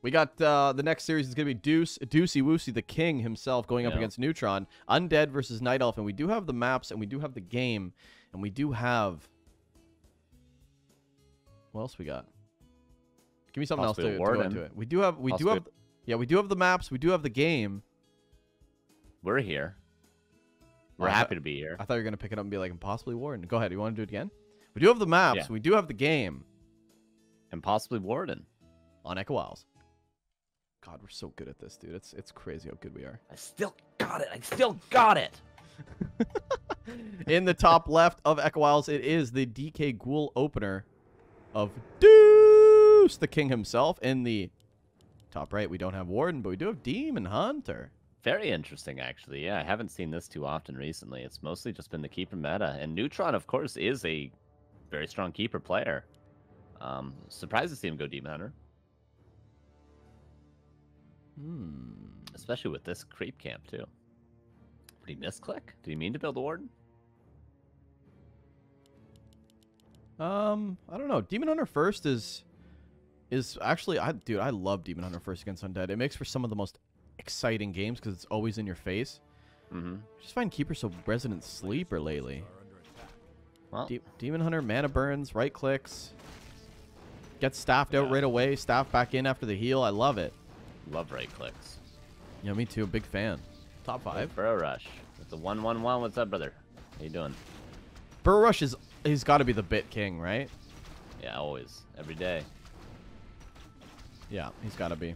We got the next series is going to be Deucey Woosey, the king himself, going up against Neutron. Undead versus Night Elf. And we do have the maps, and we do have the game, and we do have... What else we got? Give me something else to go into it. We do have the maps. We do have the game. We're here. We're happy to be here. I thought you were going to pick it up and be like, impossibly Warden. Go ahead. You want to do it again? We do have the maps. Yeah. We do have the game. Impossibly Warden. On Echo Isles. God, we're so good at this, dude. It's crazy how good we are. I still got it. I still got it. In the top left of Echo Isles, it is the DK Ghoul opener of Deuce, the king himself. In the top right, we don't have Warden, but we do have Demon Hunter. Very interesting, actually. Yeah, I haven't seen this too often recently. It's mostly just been the keeper meta. And Neutron, of course, is a very strong keeper player. Surprised to see him go Demon Hunter. Especially with this creep camp, too. Did he misclick? Did he mean to build a Warden? I don't know. Demon Hunter first is actually... Dude, I love Demon Hunter first against Undead. It makes for some of the most exciting games because it's always in your face. I just find Keeper so resident sleeper lately. Well, Demon Hunter, mana burns, right clicks. Gets staffed out right away. Staff back in after the heal. I love it. Love right clicks. Yeah, me too. Big fan. Top 5. Burrow Rush. It's a 1-1-1. What's up, brother? How you doing? Burrow Rush he's got to be the bit king, right? Yeah, always. Every day. Yeah, he's got to be.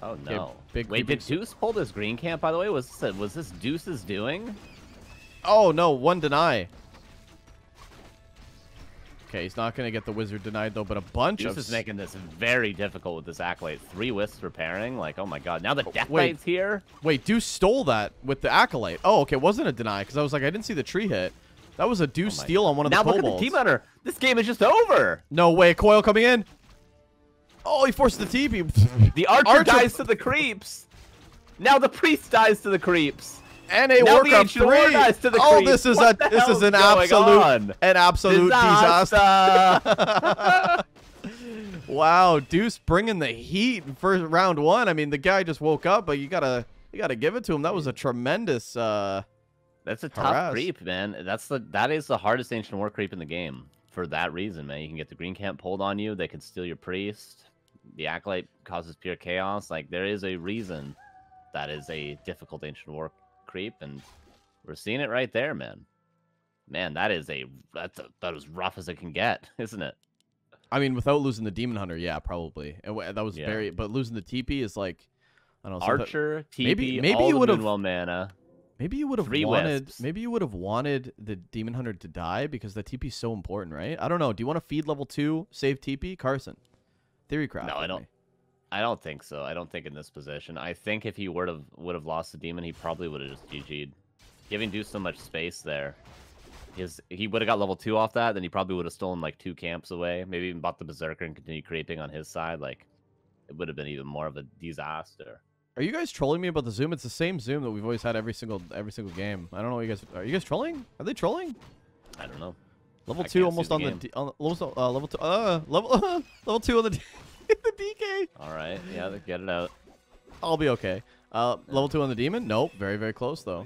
Oh, no. Okay, Wait, did Deuce pull this green camp, by the way? Was this Deuce's doing? Oh, no. 1 deny. Okay, he's not going to get the wizard denied, though, but a bunch Deuce of... is making this very difficult with this Acolyte. 3 wisps repairing. Like, oh my god. Now the Death Knight's here? Wait, Deuce stole that with the Acolyte. Oh, okay, it wasn't a deny, because I was like, I didn't see the tree hit. That was a Deuce steal on one of the kobolds. Now look at the Demon Hunter. This game is just over. No way, Coil coming in. Oh, he forced the TP. The Archer dies to the creeps. Now the Priest dies to the creeps. And a Warcraft 3. Dies to the oh, creeps. this is an absolute disaster. Wow, Deuce bringing the heat for round 1. I mean, the guy just woke up, but you gotta give it to him. That was a tremendous. That's a tough creep, man. That is the hardest Ancient War creep in the game for that reason, man. You can get the green camp pulled on you. They can steal your priest. The Acolyte causes pure chaos. Like, there is a reason that is a difficult Ancient War creep, and we're seeing it right there, man. Man, that's about as rough as it can get, isn't it? I mean, without losing the Demon Hunter, yeah, probably. And that was very... But losing the TP is like... I don't know. Archer, TP, maybe all you would have... mana. Maybe you would have wanted... Maybe you would have wanted the Demon Hunter to die because the TP is so important, right? I don't know. Do you want to feed level 2, save TP? Carson. Theorycraft. No, I don't. I don't think so. I don't think in this position. I think if he would have lost the Demon, he probably would have just GG'd. Giving Deuce so much space there. He would have got level 2 off that, then he probably would have stolen like 2 camps away. Maybe even bought the Berserker and continued creeping on his side. Like, it would have been even more of a disaster. Are you guys trolling me about the zoom? It's the same zoom that we've always had every single game. I don't know what you guys... Are you guys trolling? Are they trolling? I don't know. Level 2 almost on the... level 2 on the... the DK. All right. Yeah, get it out. I'll be okay. Level 2 on the Demon? Nope. Very, very close, though.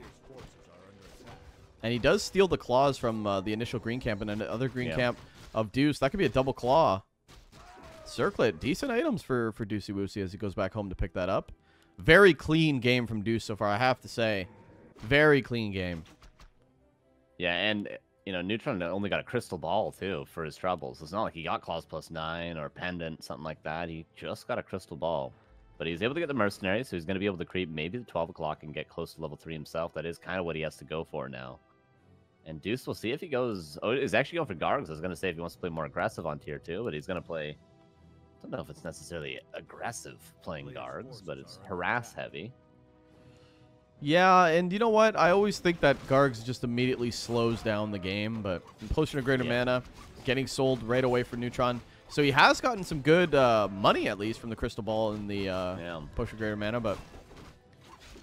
And he does steal the claws from the initial green camp and another green camp of Deuce. That could be a double claw. Circlet. Decent items for Deucey Woosey as he goes back home to pick that up. Very clean game from Deuce so far, I have to say. Very clean game. Yeah, and... You know, Neutron only got a crystal ball, too, for his troubles. It's not like he got claws +9 or pendant, something like that. He just got a crystal ball. But he's able to get the mercenary, so he's going to be able to creep maybe the 12 o'clock and get close to level 3 himself. That is kind of what he has to go for now. And Deuce, we'll see if he goes... Oh, he's actually going for Gargs. I was going to say if he wants to play more aggressive on tier 2, but he's going to play... I don't know if it's necessarily aggressive playing Gargs, but it's harass heavy. Yeah, and you know what? I always think that Gargs just immediately slows down the game, but Potion of Greater Mana, getting sold right away for Neutron. So he has gotten some good money, at least, from the Crystal Ball and the Potion of Greater Mana, but...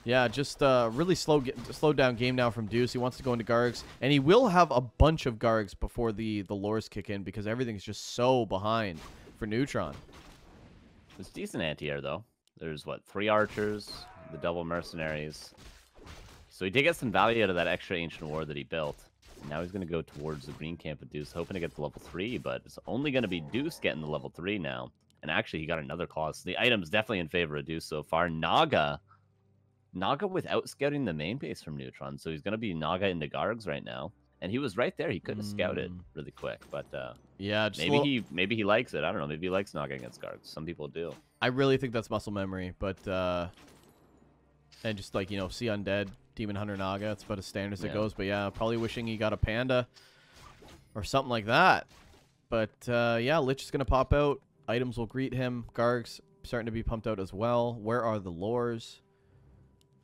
Yeah, just really slowed down game now from Deuce. He wants to go into Gargs, and he will have a bunch of Gargs before the lures kick in because everything's just so behind for Neutron. It's decent anti-air, though. There's, what, 3 archers, the double mercenaries. So he did get some value out of that extra Ancient War that he built. Now he's going to go towards the green camp with Deuce, hoping to get to level 3, but it's only going to be Deuce getting the level 3 now. And actually, he got another clause. So the item's definitely in favor of Deuce so far. Naga without scouting the main base from Neutron, so he's going to be Naga into Gargs right now. And he was right there. He could have scouted really quick, but yeah, maybe he likes it. I don't know. Maybe he likes Naga against Gargs. Some people do. I really think that's muscle memory, but and just like, you know, see Undead, Demon Hunter Naga, it's about as standard as it goes. But yeah, probably wishing he got a panda or something like that. But yeah, Lich is gonna pop out. Items will greet him. Gargs starting to be pumped out as well. Where are the lores?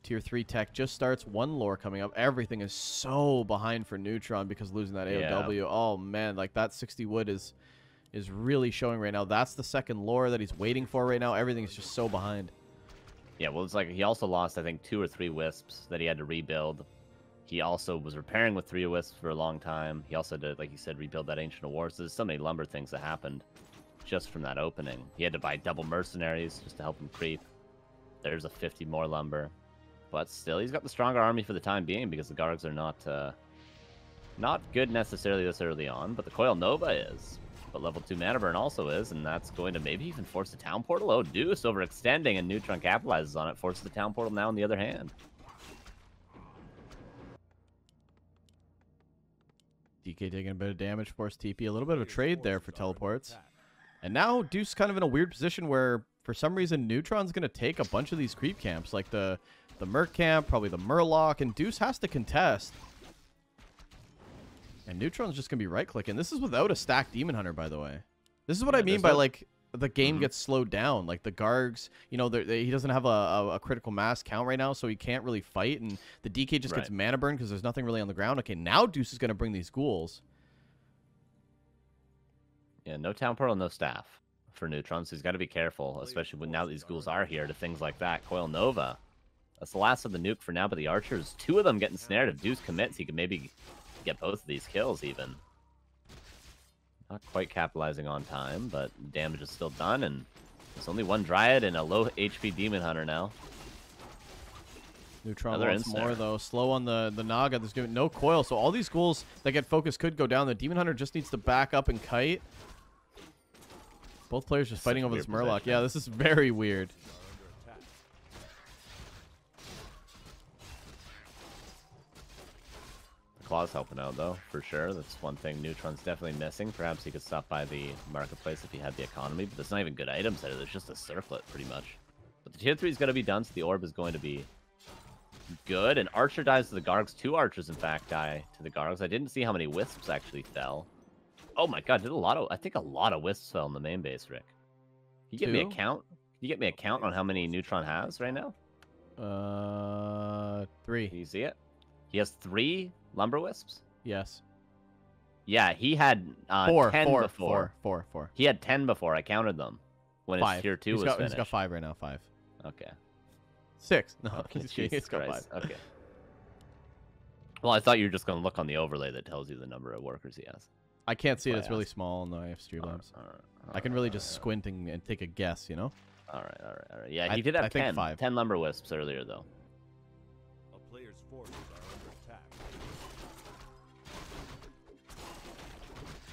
Tier 3 tech just starts. 1 lore coming up. Everything is so behind for Neutron because losing that AOW. Yeah. Oh, man. Like, that 60 wood is really showing right now. That's the second lore that he's waiting for right now. Everything is just so behind. Yeah, well, it's like he also lost, I think, 2 or 3 wisps that he had to rebuild. He also was repairing with 3 wisps for a long time. He also did, like you said, rebuild that Ancient War. So there's so many lumber things that happened just from that opening. He had to buy double mercenaries just to help him creep. There's a 50 more lumber. But still, he's got the stronger army for the time being because the Gargs are not good necessarily this early on, but the Coil Nova is. But level 2 Mana Burn also is, and that's going to maybe even force the Town Portal. Oh, Deuce overextending, and Neutron capitalizes on it. Forces the Town Portal now on the other hand. DK taking a bit of damage, force TP. A little bit of a trade there for teleports. And now Deuce kind of in a weird position where, for some reason, Neutron's going to take a bunch of these creep camps, like the Merc camp, probably the Murloc, and Deuce has to contest. And Neutron's just going to be right-clicking. This is without a stacked Demon Hunter, by the way. This is what I mean by, like, the game gets slowed down. Like, the Gargs, you know, he doesn't have a critical mass count right now, so he can't really fight. And the DK just gets mana burn because there's nothing really on the ground. Okay, now Deuce is going to bring these ghouls. Yeah, no Town Portal, no staff for Neutron, so he's got to be careful, especially when now these ghouls are here to things like that. Coil Nova. That's the last of the nuke for now, but the archers, 2 of them getting snared. If Deuce commits, he could maybe get both of these kills even. Not quite capitalizing on time, but the damage is still done, and there's only 1 Dryad and a low HP Demon Hunter now. Neutron wants more, though. Slow on the Naga. There's no coil, so all these ghouls that get focused could go down. The Demon Hunter just needs to back up and kite. Both players just fighting over this Murloc. Yeah, this is very weird. Claw's helping out, though, for sure. That's one thing Neutron's definitely missing. Perhaps he could stop by the marketplace if he had the economy, but there's not even good items there. There's just a circlet, pretty much. But the tier 3 is going to be done, so the orb is going to be good. And Archer dies to the Gargs. 2 archers, in fact, die to the Gargs. I didn't see how many wisps actually fell. Oh my god, I think a lot of wisps fell in the main base, Rick. Can you get me a count? Can you get me a count on how many Neutron has right now? 3. Can you see it? He has 3 lumber wisps? Yes. Yeah, he had 10 before. 4. He had 10 before. I counted them when 5. his tier 2 was finished. He's got 5 right now. 5. Okay. 6. No, okay, he's got 5. Okay. Well, I thought you were just going to look on the overlay that tells you the number of workers he has. I can't see it. It's really small. No, I have Streamlabs. I can really just squint and take a guess, you know? All right. Yeah, he did have 10. 10 lumber wisps earlier, though. A player's forces are under attack.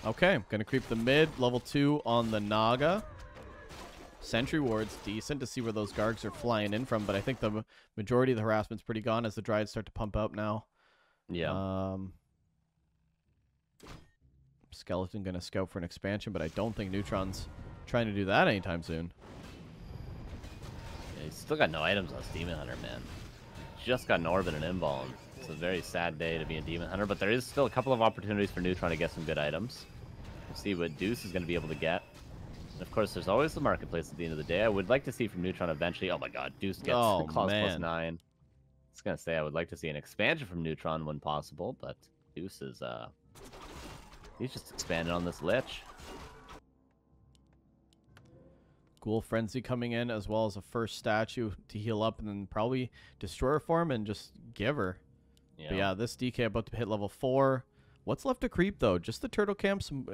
Okay, gonna creep the mid. Level 2 on the Naga. Sentry ward's decent to see where those Gargs are flying in from, but I think the majority of the harassment's pretty gone as the Dryads start to pump up now. Yeah. Skeleton gonna scout for an expansion, but I don't think Neutron's trying to do that anytime soon. Yeah, he's still got no items on this Demon Hunter, man. Just got an Orb and an Embalm. It's a very sad day to be a Demon Hunter, but there is still a couple of opportunities for Neutron to get some good items. We'll see what Deuce is going to be able to get. And of course, there's always the marketplace at the end of the day. I would like to see from Neutron eventually. Oh my god, Deuce gets Claws plus 9. I was going to say I would like to see an expansion from Neutron when possible, but Deuce is he's just expanding on this Lich. Ghoul Frenzy coming in as well as a first statue to heal up and then probably Destroyer form and just give her. Yeah. But yeah, this DK about to hit level 4. What's left to creep though? Just the turtle camp, some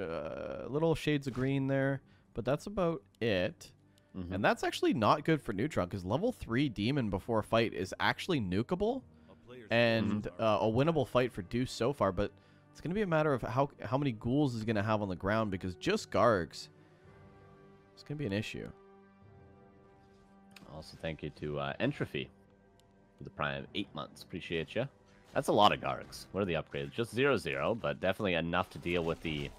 little shades of green there, but that's about it. And that's actually not good for Neutron, because level 3 Demon before a fight is actually nukeable and a winnable fight for Deuce so far, but it's going to be a matter of how many ghouls is going to have on the ground, because just Gargs, it's going to be an issue. Also, thank you to Entropy for the Prime 8 months. Appreciate you. That's a lot of Gargs. What are the upgrades? Just 0-0, but definitely enough to deal with the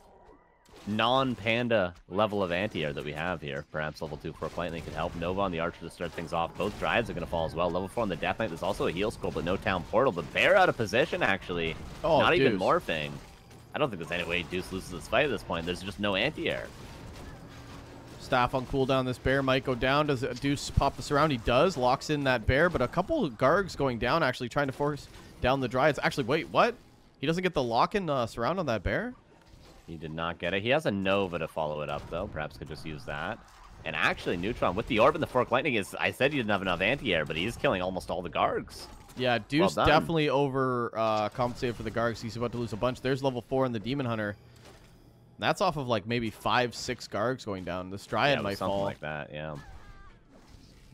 non-Panda level of anti-air that we have here. Perhaps level 2 Fork Lightning could help. Nova on the Archer to start things off. Both Dryads are going to fall as well. Level 4 on the Death Knight. There's also a heal scroll, but no Town Portal. But Bear out of position, actually. Oh, not even Deuce. morphing. I don't think there's any way Deuce loses this fight at this point. There's just no anti-air. Staff on cooldown. This Bear might go down. Does Deuce pop this around? He does. Locks in that Bear, but a couple of Gargs going down, actually trying to force down the Dryads. Actually, wait, what? He doesn't get the lock-in surround on that Bear? He did not get it. He has a Nova to follow it up, though. Perhaps could just use that. And actually, Neutron, with the Orb and the Fork Lightning, I said he didn't have enough anti-air, but he's killing almost all the Gargs. Yeah, Deuce Well definitely compensated for the Gargs. He's about to lose a bunch. There's level 4 in the Demon Hunter. That's off of like maybe 5-6 Gargs going down. This Dryad might something fall. like that, yeah.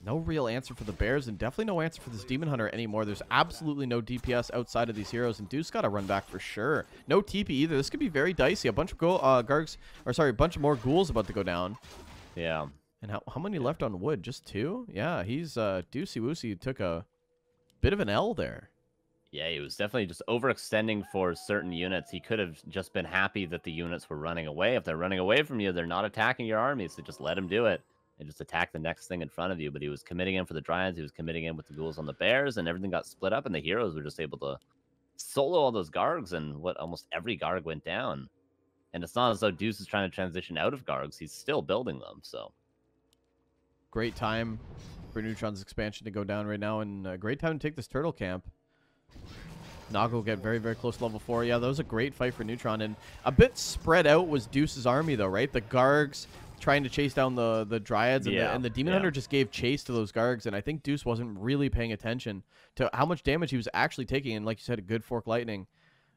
No real answer for the Bears, and definitely no answer for this Demon Hunter anymore. There's absolutely no DPS outside of these heroes, and Deuce got to run back for sure. No TP either. This could be very dicey. A bunch of Gargs, or sorry, a bunch of more ghouls about to go down. Yeah. And how many left on wood? Just 2? Yeah, he's Deucey Woosey took a bit of an L there. Yeah, he was definitely just overextending for certain units. He could have just been happy that the units were running away. If they're running away from you, they're not attacking your army, so just let him do it. And just attack the next thing in front of you. But he was committing in for the Dryads, he was committing in with the ghouls on the Bears, and everything got split up, and the heroes were just able to solo all those Gargs, and almost every Garg went down. And it's not as though Deuce is trying to transition out of Gargs, he's still building them, so. Great time for Neutron's expansion to go down right now, and a great time to take this turtle camp. Naga will get very, very close to level 4. Yeah, that was a great fight for Neutron, and a bit spread out was Deuce's army, though, right? The Gargs trying to chase down the Dryads, and the Demon Hunter just gave chase to those Gargs, and I think Deuce wasn't really paying attention to how much damage he was actually taking, and like you said, a good Fork Lightning.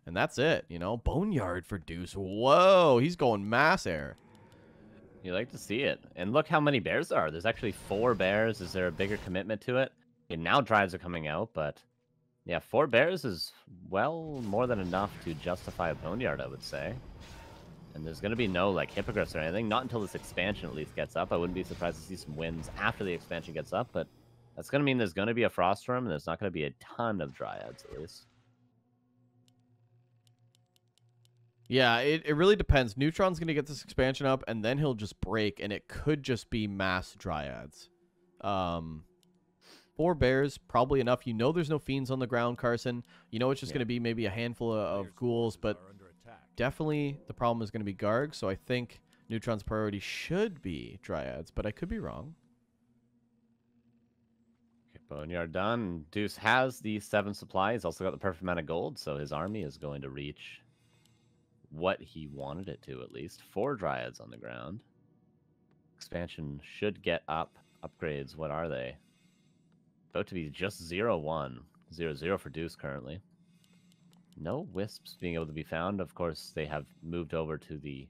And that's it, you know? Boneyard for Deuce. Whoa, he's going mass air. You like to see it. And look how many bears there are. There's actually 4 bears. Is there a bigger commitment to it? And now Dryads are coming out, but yeah, 4 bears is, well, more than enough to justify a Boneyard, I would say. And there's going to be no, like, Hippogriffs or anything. Not until this expansion at least gets up. I wouldn't be surprised to see some wins after the expansion gets up, but that's going to mean there's going to be a Froststorm, and there's not going to be a ton of Dryads, at least. Yeah, it really depends. Neutron's going to get this expansion up, and then he'll just break, and it could just be mass Dryads. 4 bears, probably enough. You know there's no fiends on the ground, Carson. You know it's just going to be maybe a handful of ghouls, but definitely the problem is going to be Garg, so I think Neutron's priority should be Dryads, but I could be wrong. Okay, Boneyard done. Deuce has the 7 supply. He's also got the perfect amount of gold, so his army is going to reach what he wanted it to, at least. 4 Dryads on the ground. Expansion should get up. Upgrades, what are they? About to be just 0-1. 0-0 for Deuce currently. No Wisps being able to be found. Of course, they have moved over to the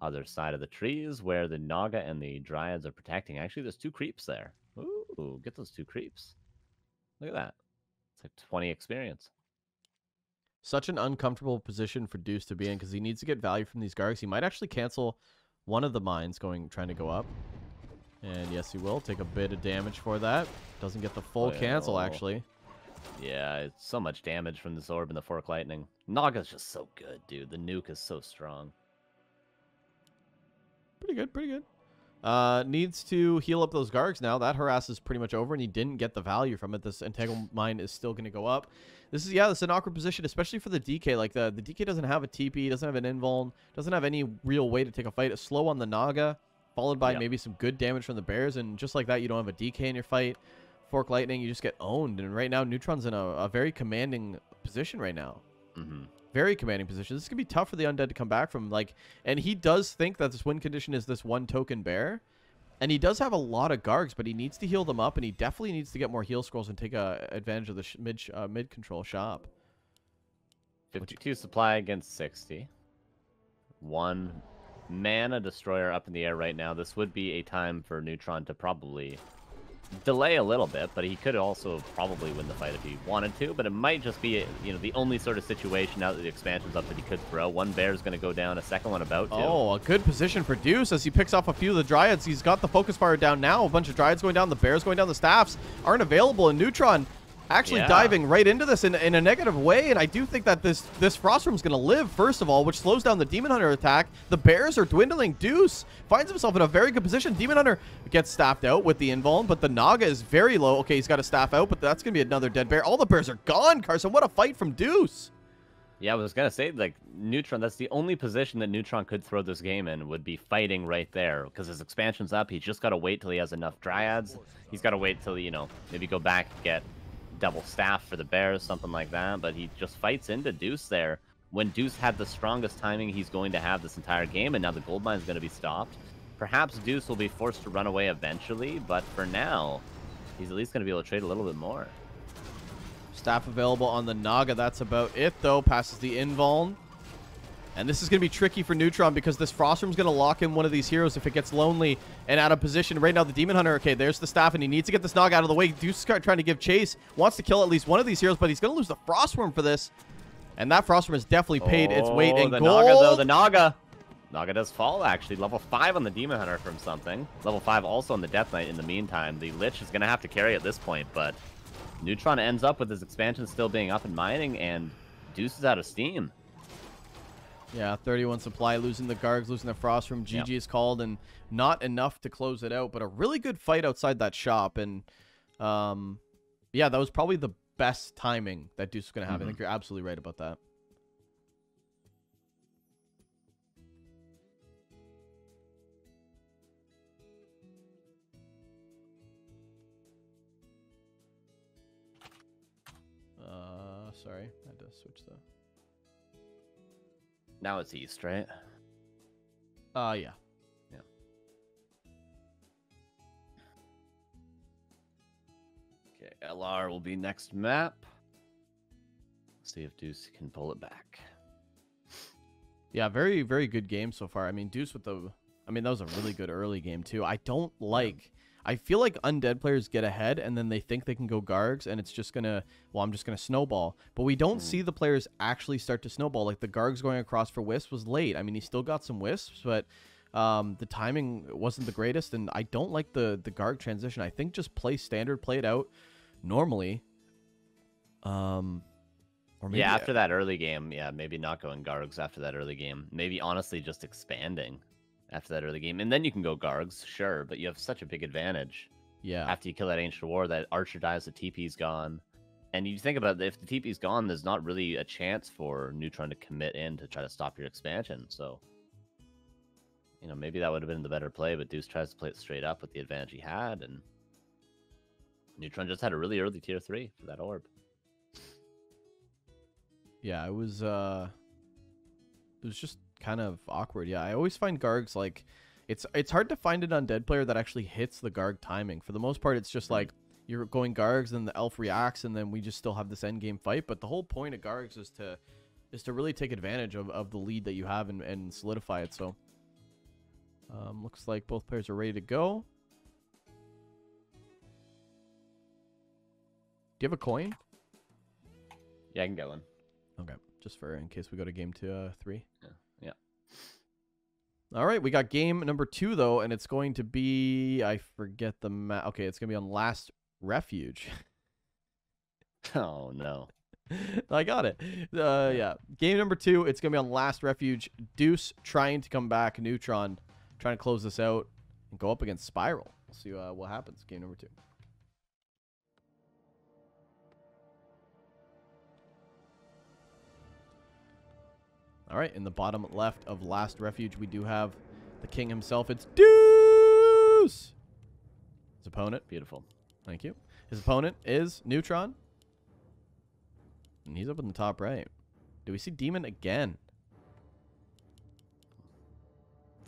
other side of the trees where the Naga and the Dryads are protecting. Actually, there's 2 creeps there. Ooh, get those 2 creeps. Look at that. It's like 20 experience. Such an uncomfortable position for Deuce to be in because he needs to get value from these Gargs. He might actually cancel one of the mines trying to go up. And yes, he will. Take a bit of damage for that. Doesn't get the full cancel, actually. Yeah, it's so much damage from this Orb and the Fork Lightning. Naga's just so good, dude. The nuke is so strong. Pretty good, pretty good. Needs to heal up those Gargs now. That harass is pretty much over, and he didn't get the value from it. This Entangle Mine is still going to go up. This is an awkward position, especially for the DK. Like, the DK doesn't have a TP, doesn't have an invuln, doesn't have any real way to take a fight. It's slow on the Naga, followed by maybe some good damage from the Bears, and just like that, you don't have a DK in your fight. Fork Lightning, you just get owned, and right now, Neutron's in a very commanding position right now. Very commanding position. This is going to be tough for the Undead to come back from, like, and he does think that this win condition is this 1 token Bear, and he does have a lot of Gargs, but he needs to heal them up, and he definitely needs to get more heal scrolls and take advantage of the mid-control shop. 52 supply against 60. 1 Mana Destroyer up in the air right now. This would be a time for Neutron to probably delay a little bit, but he could also probably win the fight if he wanted to. But it might just be, you know, the only sort of situation now that the expansion's up that he could throw. One bear's going to go down, a second one about to. Oh, a good position for Deuce as he picks off a few of the Dryads. He's got the Focus Fire down now. A bunch of Dryads going down. The bears going down. The staffs aren't available, and Neutron actually diving right into this in a negative way, and I do think that this Frost Room's going to live, first of all, which slows down the Demon Hunter attack. The bears are dwindling. Deuce finds himself in a very good position. Demon Hunter gets staffed out with the invuln, but the Naga is very low. Okay, he's got a staff out, but that's going to be another dead bear. All the bears are gone, Carson. What a fight from Deuce. Yeah, I was going to say, like, Neutron, that's the only position that Neutron could throw this game in, would be fighting right there, because his expansion's up. He's just got to wait till he has enough Dryads. He's got to wait till, you know, maybe go back and get double staff for the bears, something like that, but he just fights into Deuce there when Deuce had the strongest timing he's going to have this entire game, and now the gold mine is going to be stopped. Perhaps Deuce will be forced to run away eventually, but for now, he's at least going to be able to trade a little bit more. Staff available on the Naga. That's about it, though. Passes the invuln. And this is going to be tricky for Neutron because this Frost Room's going to lock in one of these heroes if it gets lonely and out of position. Right now, the Demon Hunter, okay, there's the staff, and he needs to get this Naga out of the way. Deuce is trying to give chase, wants to kill at least one of these heroes, but he's going to lose the Frost Room for this. And that Frost Room has definitely paid its weight in the gold. Naga, though, the Naga. Naga does fall, actually. Level 5 on the Demon Hunter from something. Level 5 also on the Death Knight in the meantime. The Lich is going to have to carry at this point, but Neutron ends up with his expansion still being up and mining, and Deuce is out of steam. Yeah, 31 supply, losing the Gargs, losing the Frost Room. GG is called, and not enough to close it out, but a really good fight outside that shop. And, yeah, that was probably the best timing that Deuce was going to have. I think you're absolutely right about that. Sorry, I had to switch the... Now it's East, right? Yeah. Yeah. Okay, LR will be next map. See if Deuce can pull it back. Yeah, very, very good game so far. I mean, Deuce with the... I mean, that was a really good early game, too. I don't like... I feel like undead players get ahead, and then they think they can go Gargs, and it's just going to... Well, I'm just going to snowball. But we don't see the players actually start to snowball. Like, the Gargs going across for Wisps was late. I mean, he still got some Wisps, but the timing wasn't the greatest, and I don't like the Garg transition. I think just play standard, play it out normally. Or maybe, yeah, after that early game, yeah, maybe not going Gargs after that early game. Maybe, honestly, just expanding after that early game. And then you can go Gargs, sure, but you have such a big advantage. Yeah. After you kill that Ancient War, that Archer dies, the TP's gone. And you think about it, if the TP's gone, there's not really a chance for Neutron to commit in to try to stop your expansion. So, you know, maybe that would have been the better play, but Deuce tries to play it straight up with the advantage he had, and Neutron just had a really early tier 3 for that orb. Yeah, it was just kind of awkward. Yeah, I always find Gargs, like, it's hard to find an undead player that actually hits the Garg timing. For the most part, it's just like you're going Gargs, and the elf reacts, and then we just still have this end game fight. But the whole point of Gargs is to really take advantage of the lead that you have and solidify it. So looks like both players are ready to go. Do you have a coin? Yeah, I can get one. Okay, just for in case we go to game 3. Yeah. All right, we got game number 2, though, and it's going to be... I forget the map. Okay, it's going to be on Last Refuge. Oh, no. I got it. Yeah, game number 2, it's going to be on Last Refuge. Deuce trying to come back. Neutron trying to close this out and go up against Spiral. We'll see what happens. Game number 2. All right, in the bottom left of Last Refuge, we do have the king himself. It's Deuce! His opponent. Beautiful. Thank you. His opponent is Neutron. And he's up in the top right. Do we see Demon again?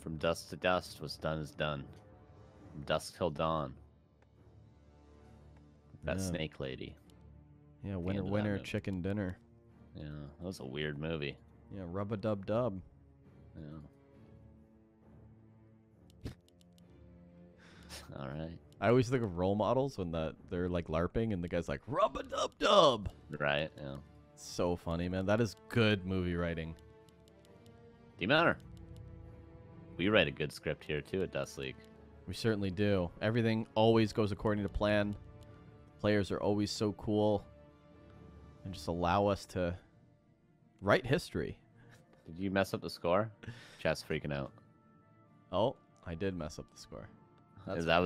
From dusk to dust, what's done is done. From dusk till dawn. That snake lady. Yeah, winner, chicken dinner. Yeah, that was a weird movie. Yeah, rub-a-dub-dub. Yeah. All right. I always think of role models when they're like LARPing and the guy's like, rub-a-dub-dub. Right. Yeah. So funny, man. That is good movie writing. Demon Hunter. We write a good script here too at Dust League. We certainly do. Everything always goes according to plan. Players are always so cool and just allow us to write history. Did you mess up the score? Chat's freaking out. Oh, I did mess up the score. That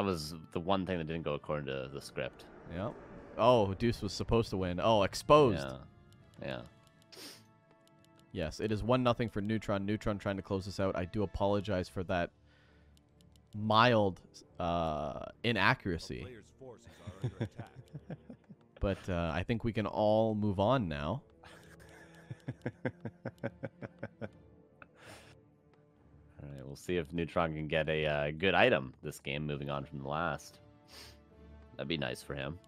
was the one thing that didn't go according to the script. Yep. Oh, Deuce was supposed to win. Oh, exposed. Yeah. Yeah. Yes, it is 1-0 for Neutron. Neutron trying to close this out. I do apologize for that mild inaccuracy. Player's forces are under attack. But I think we can all move on now. All right, we'll see if Neutron can get a good item this game moving on from the last. That'd be nice for him.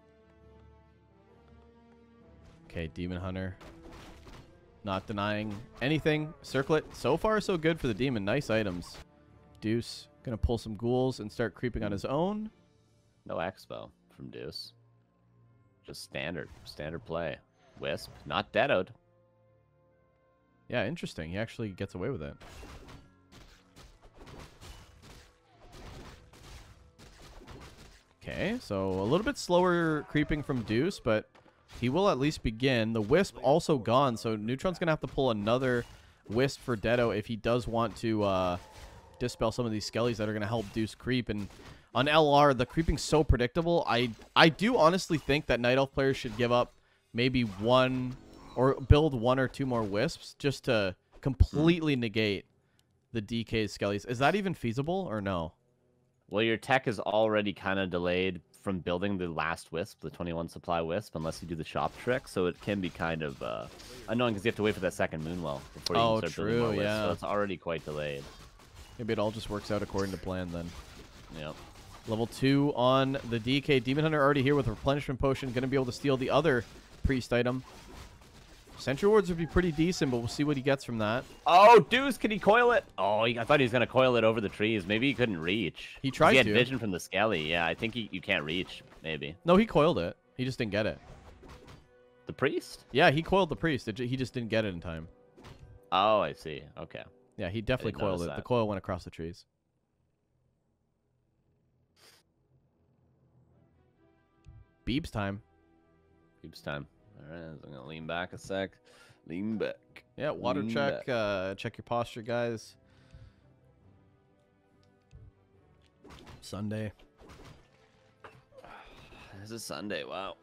Okay, Demon Hunter. Not denying anything. Circlet. So far, so good for the Demon. Nice items. Deuce going to pull some ghouls and start creeping on his own. No Expo from Deuce. Just standard play. Wisp, not deadoed. Yeah, interesting. He actually gets away with it. Okay, so a little bit slower creeping from Deuce, but he will at least begin. The Wisp also gone, so Neutron's going to have to pull another Wisp for Deado if he does want to dispel some of these skellies that are going to help Deuce creep. And on LR, the creeping's so predictable. I do honestly think that Night Elf players should give up maybe one or build 1 or 2 more Wisps just to completely negate the DK skellies. Is that even feasible or no? Well, your tech is already kind of delayed from building the last Wisp, the 21 supply Wisp, unless you do the shop trick. So it can be kind of annoying because you have to wait for that second Moonwell before you can start building more Wisps. Yeah. So it's already quite delayed. Maybe it all just works out according to plan then. Yep. Level 2 on the DK. Demon Hunter already here with a replenishment potion. Going to be able to steal the other priest item. Sentry Wards would be pretty decent, but we'll see what he gets from that. Oh, Deuce, can he coil it? Oh, I thought he was going to coil it over the trees. Maybe he couldn't reach. He tried to. He had vision from the Skelly. Yeah, I think you can't reach, maybe. No, he coiled it. He just didn't get it. The priest? Yeah, he coiled the priest. He just didn't get it in time. Oh, I see. Okay. Yeah, he definitely coiled it. That. The coil went across the trees. Beeb's time. Beeb's time. All right, I'm going to lean back a sec. Lean back. Yeah, water lean check. back. Check your posture, guys. Sunday. This is Sunday. Wow.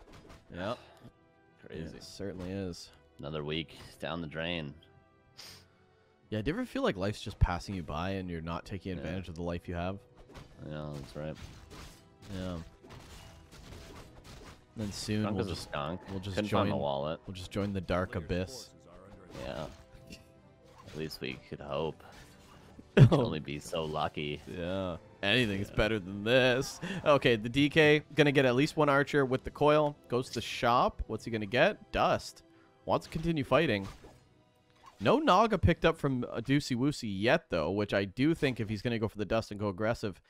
Yep. Crazy. It certainly is. Another week down the drain. Yeah, do you ever feel like life's just passing you by and you're not taking advantage of the life you have? Yeah, that's right. Yeah. Then soon Skunk we'll is a just skunk. we'll just Couldn't join find the wallet. We'll just join the dark Player's abyss. forces are under attack. Yeah. At least we could hope. We can Oh. only be so lucky. Yeah. Anything's better than this. Okay, the DK gonna get at least 1 archer with the coil. Goes to the shop. What's he gonna get? Dust. Wants to continue fighting. No Naga picked up from Deucey Woosey yet, though, which I do think if he's gonna go for the dust and go aggressive,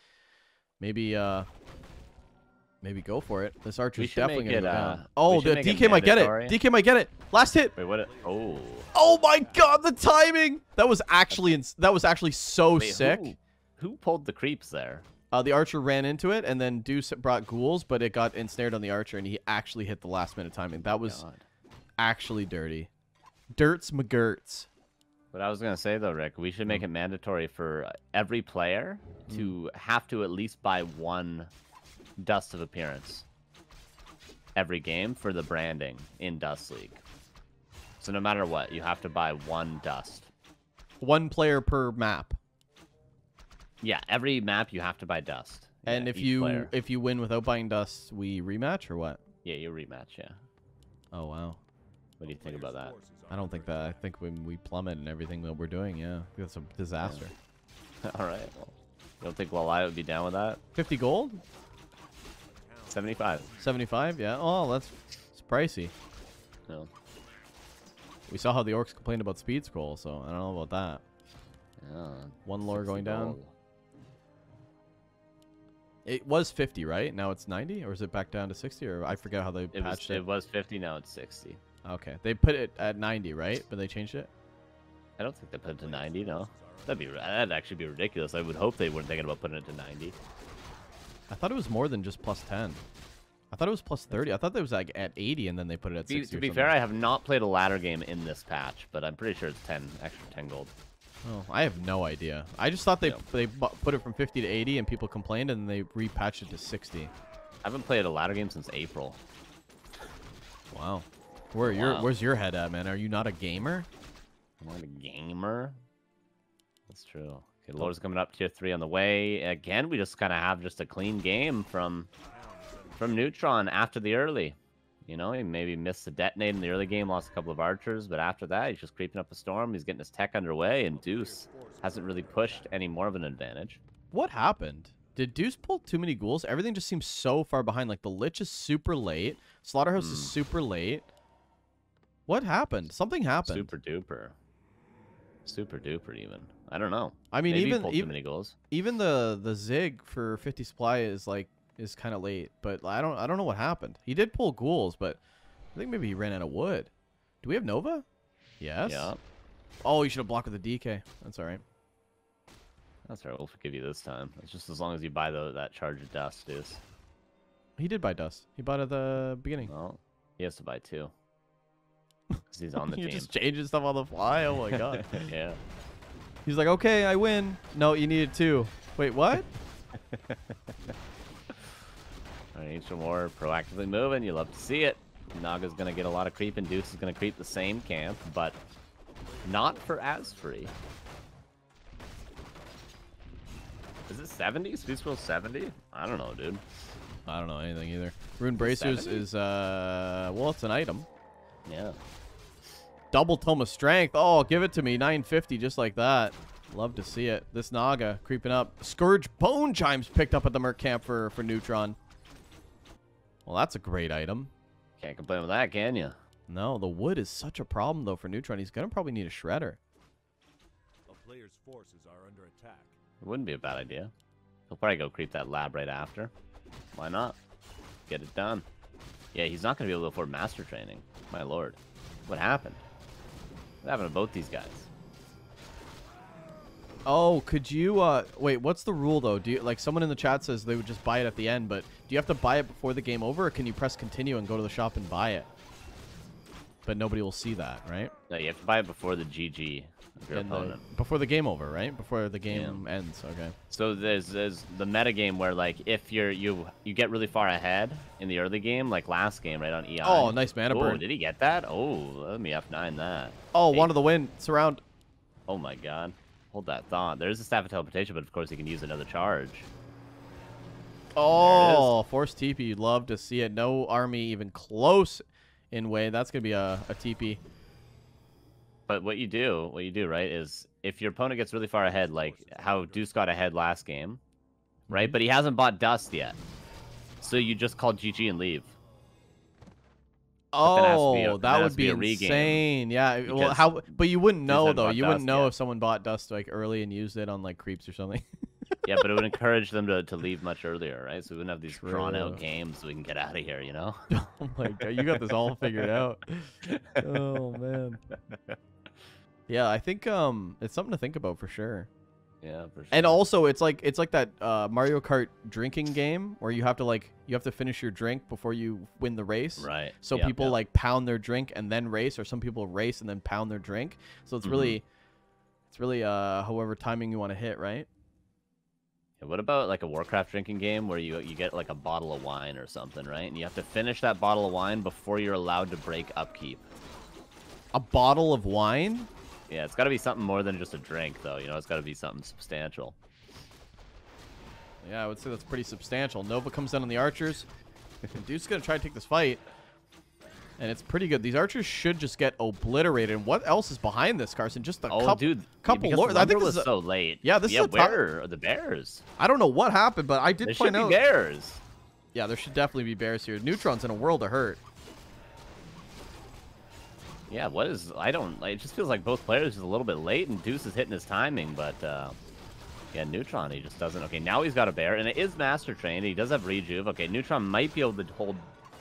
maybe maybe go for it. This archer's definitely gonna go down. Oh, the DK might get it. DK might get it. Last hit. Wait, what? Oh. Oh my God, the timing! That was actually so Wait, sick. Who pulled the creeps there? The archer ran into it, and then Deuce brought ghouls, but it got ensnared on the archer, and he actually hit the last minute timing. That was actually dirty. Dirts McGurts. What I was going to say, though, Rick, we should make it mandatory for every player to have to at least buy 1 Dust of Appearance every game for the branding in Dust League. So no matter what, you have to buy 1 Dust. 1 player per map. Yeah, every map you have to buy Dust. And Yeah, if each you win without buying dust, we rematch or what? Yeah, you rematch, yeah. Oh wow. What do you think about that? I don't think that. I think when we plummet and everything that we're doing, yeah, that's a disaster. All right. Well, you don't think Walai would be down with that? 50 gold? 75. 75? Yeah. Oh, it's pricey. No. We saw how the orcs complained about speed scroll, so I don't know about that. Yeah. 1 lore going down. gold. It was 50, right? Now it's 90, or is it back down to 60? Or I forget how they patched it. It was 50, now it's 60. Okay, they put it at 90, right? But they changed it. I don't think they put it to 90, no. That'd actually be ridiculous. I would hope they weren't thinking about putting it to 90. I thought it was more than just plus 10. I thought it was plus 30. I thought it was like at 80, and then they put it at 60. To be fair, I have not played a ladder game in this patch, but I'm pretty sure it's 10 extra 10 gold. Oh, I have no idea. I just thought they put it from 50 to 80, and people complained, and they repatched it to 60. I haven't played a ladder game since April. Wow. Where's your head at, man? Are you not a gamer? I'm not a gamer. That's true. Okay, Lord's coming up, tier 3 on the way. Again, we just kind of have just a clean game from Neutron after the early. You know, he maybe missed the detonate in the early game, lost a couple of archers, but after that, he's just creeping up a storm. He's getting his tech underway, and Deuce hasn't really pushed any more of an advantage. What happened? Did Deuce pull too many ghouls? Everything just seems so far behind. Like, the Lich is super late. Slaughterhouse is super late. What happened? Something happened. Super duper. Super duper, even. I don't know. I mean, maybe he pulled too many ghouls. Even the Zig for 50 supply is kind of late, but I don't know what happened. He did pull ghouls, but I think maybe he ran out of wood. Do we have Nova? Yes. Yeah. Oh, you should have blocked with the DK. That's all right. That's all right. We'll forgive you this time. It's just as long as you buy that charge of dust, Deuce. He did buy dust. He bought it at the beginning. Well, he has to buy 2. Because he's on the team. You're just changing stuff on the fly. Oh my god. Yeah. He's like, okay, I win. No, you needed 2. Wait, what? I need some more proactively moving. You love to see it. Naga's going to get a lot of creep, and Deuce is going to creep the same camp, but not for as free. Is it 70? Speed scroll 70? I don't know, dude. I don't know anything either. Rune Bracers 70? is, well, it's an item. Yeah. Double Tome of Strength. Oh, give it to me. 950, just like that. Love to see it. This Naga creeping up. Scourge Bone Chimes picked up at the Merc camp for Neutron. Well, that's a great item. Can't complain with that, can you? No, the wood is such a problem, though, for Neutron. He's going to probably need a shredder. A player's forces are under attack. It wouldn't be a bad idea. He'll probably go creep that lab right after. Why not? Get it done. Yeah, he's not going to be able to afford master training. My lord. What happened? What happened to both these guys? Oh, could you, wait, what's the rule, though? Do you, like, someone in the chat says they would just buy it at the end, but do you have to buy it before the game over, or can you press continue and go to the shop and buy it? But nobody will see that, right? No, you have to buy it before the GG of your opponent. Before the game over, right? Before the game ends, okay. So there's the meta game where, like, if you get really far ahead in the early game, like last game, right, on EI. Oh, nice mana burn. Oh, did he get that? Oh, let me F9 that. Oh, one of the win. Surround. Oh my god. Hold that thought. There's a Staff of Teleportation, but of course he can use another charge. Oh, Force TP. You'd love to see it. No army even close in way. That's going to be a TP. But what you do, right, is if your opponent gets really far ahead, like how Deuce got ahead last game, right? But he hasn't bought Dust yet. So you just call GG and leave. Oh, that would be insane. Yeah. Well, but you wouldn't know, though. You wouldn't know if someone bought Dust like early and used it on like creeps or something. Yeah, but it would encourage them to leave much earlier, right? So we wouldn't have these drawn-out games so we can get out of here, you know? Oh, my God. You got this all figured out. Oh, man. Yeah, I think it's something to think about for sure. Yeah, for sure. And also, it's like that Mario Kart drinking game where you have to finish your drink before you win the race. Right. So people like pound their drink and then race, or some people race and then pound their drink. So it's really however timing you want to hit, right? Yeah, what about like a Warcraft drinking game where you get like a bottle of wine or something, right? And you have to finish that bottle of wine before you're allowed to break upkeep. A bottle of wine? Yeah, it's got to be something more than just a drink, though. You know, it's got to be something substantial. Yeah, I would say that's pretty substantial. Nova comes down on the archers. Dude's going to try to take this fight. And it's pretty good. These archers should just get obliterated. And what else is behind this, Carson? Just a couple lords. I think this is so late. Yeah, this is where are the bears? I don't know what happened, but I did find out. There should be bears. Yeah, there should definitely be bears here. Neutron's in a world of hurt. Yeah, what is... it just feels like both players is a little bit late, and Deuce is hitting his timing, but... yeah, Yeah, Neutron, he just doesn't. Okay, now he's got a bear, and it is Master Trained. He does have Rejuve. Okay, Neutron might be able to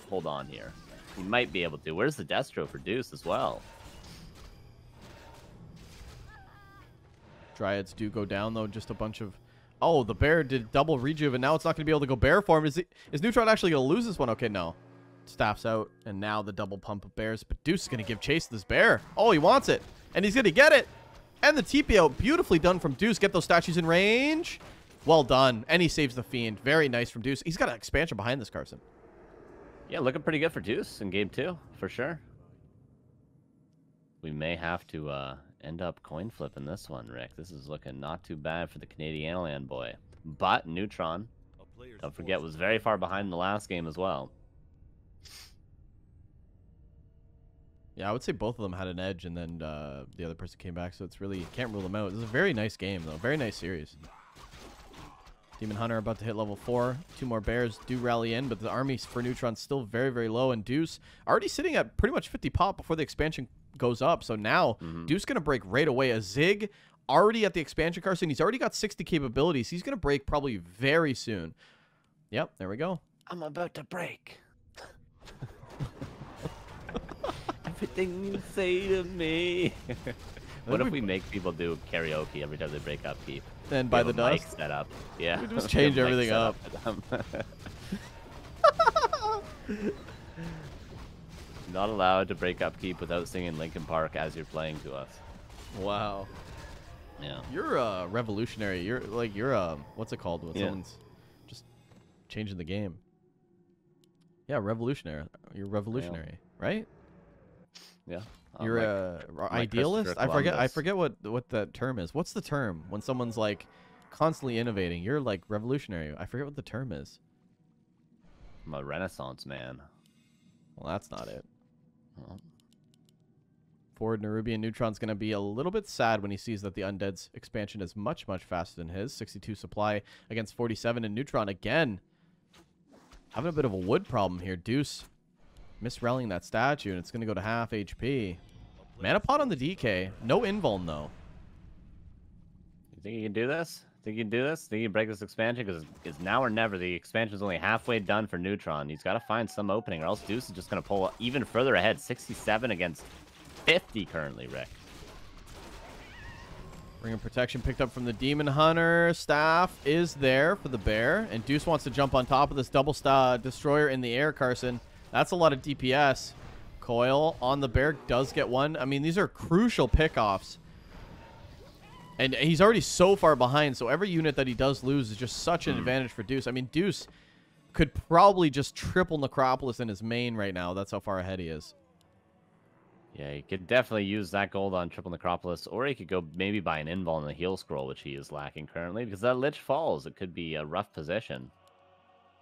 hold on here. He might be able to. Where's the Destro for Deuce as well? Dryads do go down, though. Just a bunch of... Oh, the bear did double Rejuve, and now it's not going to be able to go bear for him. Is Neutron actually going to lose this one? Okay, no. Staff's out, and now the double pump of bears. But Deuce is going to give chase to this bear. Oh, he wants it, and he's going to get it. And the TP out. Beautifully done from Deuce. Get those statues in range. Well done. And he saves the Fiend. Very nice from Deuce. He's got an expansion behind this, Carson. Yeah, looking pretty good for Deuce in game 2, for sure. We may have to end up coin flipping this one, Rick. This is looking not too bad for the Canadian land boy. But Neutron, don't forget, was very far behind in the last game as well. Yeah, I would say both of them had an edge, and then the other person came back, so it's really, you can't rule them out. This is a very nice game, though. Very nice series. Demon Hunter about to hit level 4. 2 more bears do rally in, but the army for Neutron's still very, very low, and Deuce already sitting at pretty much 50 pop before the expansion goes up. So now Deuce going to break right away. A Zig already at the expansion, Carson. He's already got 60 capabilities. He's going to break probably very soon. Yep, there we go. I'm about to break. Everything you say to me. What if we make people do karaoke every time they break up keep? Then by the dust? Set up. Yeah. We just change everything up. Not allowed to break up keep without singing Linkin Park as you're playing to us. Wow. Yeah. You're a revolutionary. You're what's it called when someone's just changing the game? Yeah, revolutionary. You're revolutionary, right? Yeah. You're a idealist. I forget what that term is. What's the term when someone's like constantly innovating? You're like revolutionary. I forget what the term is. I'm a Renaissance man. Well, that's not it. Well. Forward Nerubian Neutron's going to be a little bit sad when he sees that the Undead's expansion is much, much faster than his. 62 supply against 47, and Neutron again having a bit of a wood problem here. Deuce misrallying that statue, and it's going to go to half HP. Mana pot on the DK. No invuln, though. You think you can do this? Think you can do this? Think you can break this expansion? Because it's now or never. The expansion's only halfway done for Neutron. He's got to find some opening, or else Deuce is just going to pull even further ahead. 67 against 50 currently, Rick. Ring of Protection picked up from the Demon Hunter. Staff is there for the bear, and Deuce wants to jump on top of this double destroyer in the air, Carson. That's a lot of DPS. Coil on the bear does get one. I mean, these are crucial pickoffs. And he's already so far behind, so every unit that he does lose is just such an advantage for Deuce. I mean, Deuce could probably just triple Necropolis in his main right now. That's how far ahead he is. Yeah, he could definitely use that gold on triple Necropolis, or he could go maybe buy an invul and a heal scroll, which he is lacking currently, because that Lich falls. It could be a rough position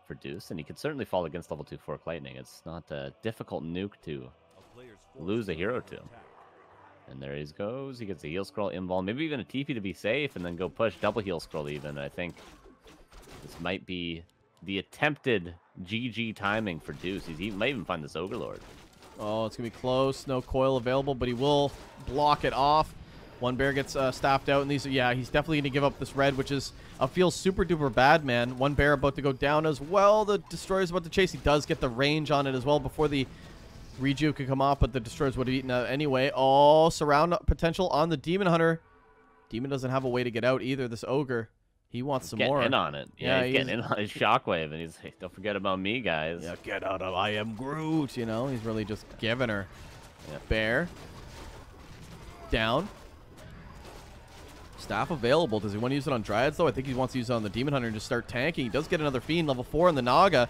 for Deuce, and he could certainly fall against level 2 Fork Lightning. It's not a difficult nuke to lose a hero to. And there he goes. He gets a heal scroll, invul, maybe even a TP to be safe, and then go push double heal scroll even. I think this might be the attempted GG timing for Deuce. He might even find this Ogre Lord. Oh, it's going to be close. No coil available, but he will block it off. One bear gets staffed out, and these, yeah, he's definitely going to give up this red, which is feels super duper bad, man. One bear about to go down as well. The destroyer's about to chase. He does get the range on it as well before the Reju could come off, but the destroyers would have eaten out anyway. Oh, surround potential on the Demon Hunter. Demon doesn't have a way to get out either. This Ogre, he wants some more. Getting in on it. Yeah, he's getting in on his shockwave, and he's like, don't forget about me, guys. Yeah, get out of I am Groot, you know? He's really just giving her. Yeah. Bear. Down. Staff available. Does he want to use it on Dryads, though? I think he wants to use it on the Demon Hunter and just start tanking. He does get another Fiend, level 4 in the Naga.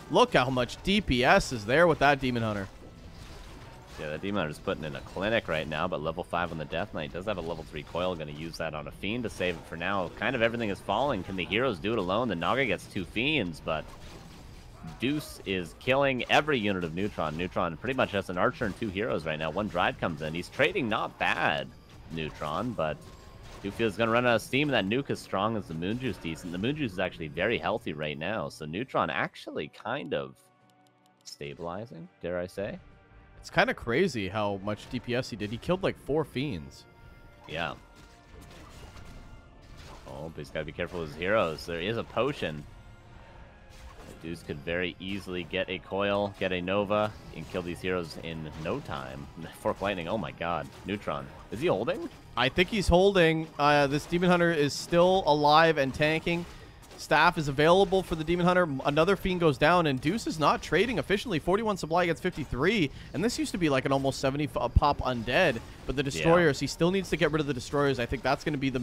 Look how much DPS is there with that Demon Hunter. Yeah, the Demon Hunter's putting in a clinic right now, but level 5 on the Death Knight does have a level 3 coil. Going to use that on a Fiend to save it for now. Kind of everything is falling. Can the heroes do it alone? The Naga gets 2 Fiends, but Deuce is killing every unit of Neutron. Neutron pretty much has an Archer and 2 heroes right now. One Dryad comes in. He's trading not bad, Neutron, but do feel he's going to run out of steam, and that nuke is strong as the Moon Juice decent. The Moon Juice is actually very healthy right now, so Neutron actually kind of stabilizing, dare I say. It's kind of crazy how much DPS he did. He killed like 4 Fiends. Yeah. Oh, but he's got to be careful with his heroes. There is a potion. Deuce could very easily get a coil, get a Nova, and kill these heroes in no time. Fork Lightning, oh my god. Neutron. Is he holding? I think he's holding. This Demon Hunter is still alive and tanking. Staff is available for the Demon Hunter. Another Fiend goes down, and Deuce is not trading efficiently. 41 supply against 53, and this used to be like an almost 70 pop undead. But the Destroyers, he still needs to get rid of the Destroyers. I think that's going to be the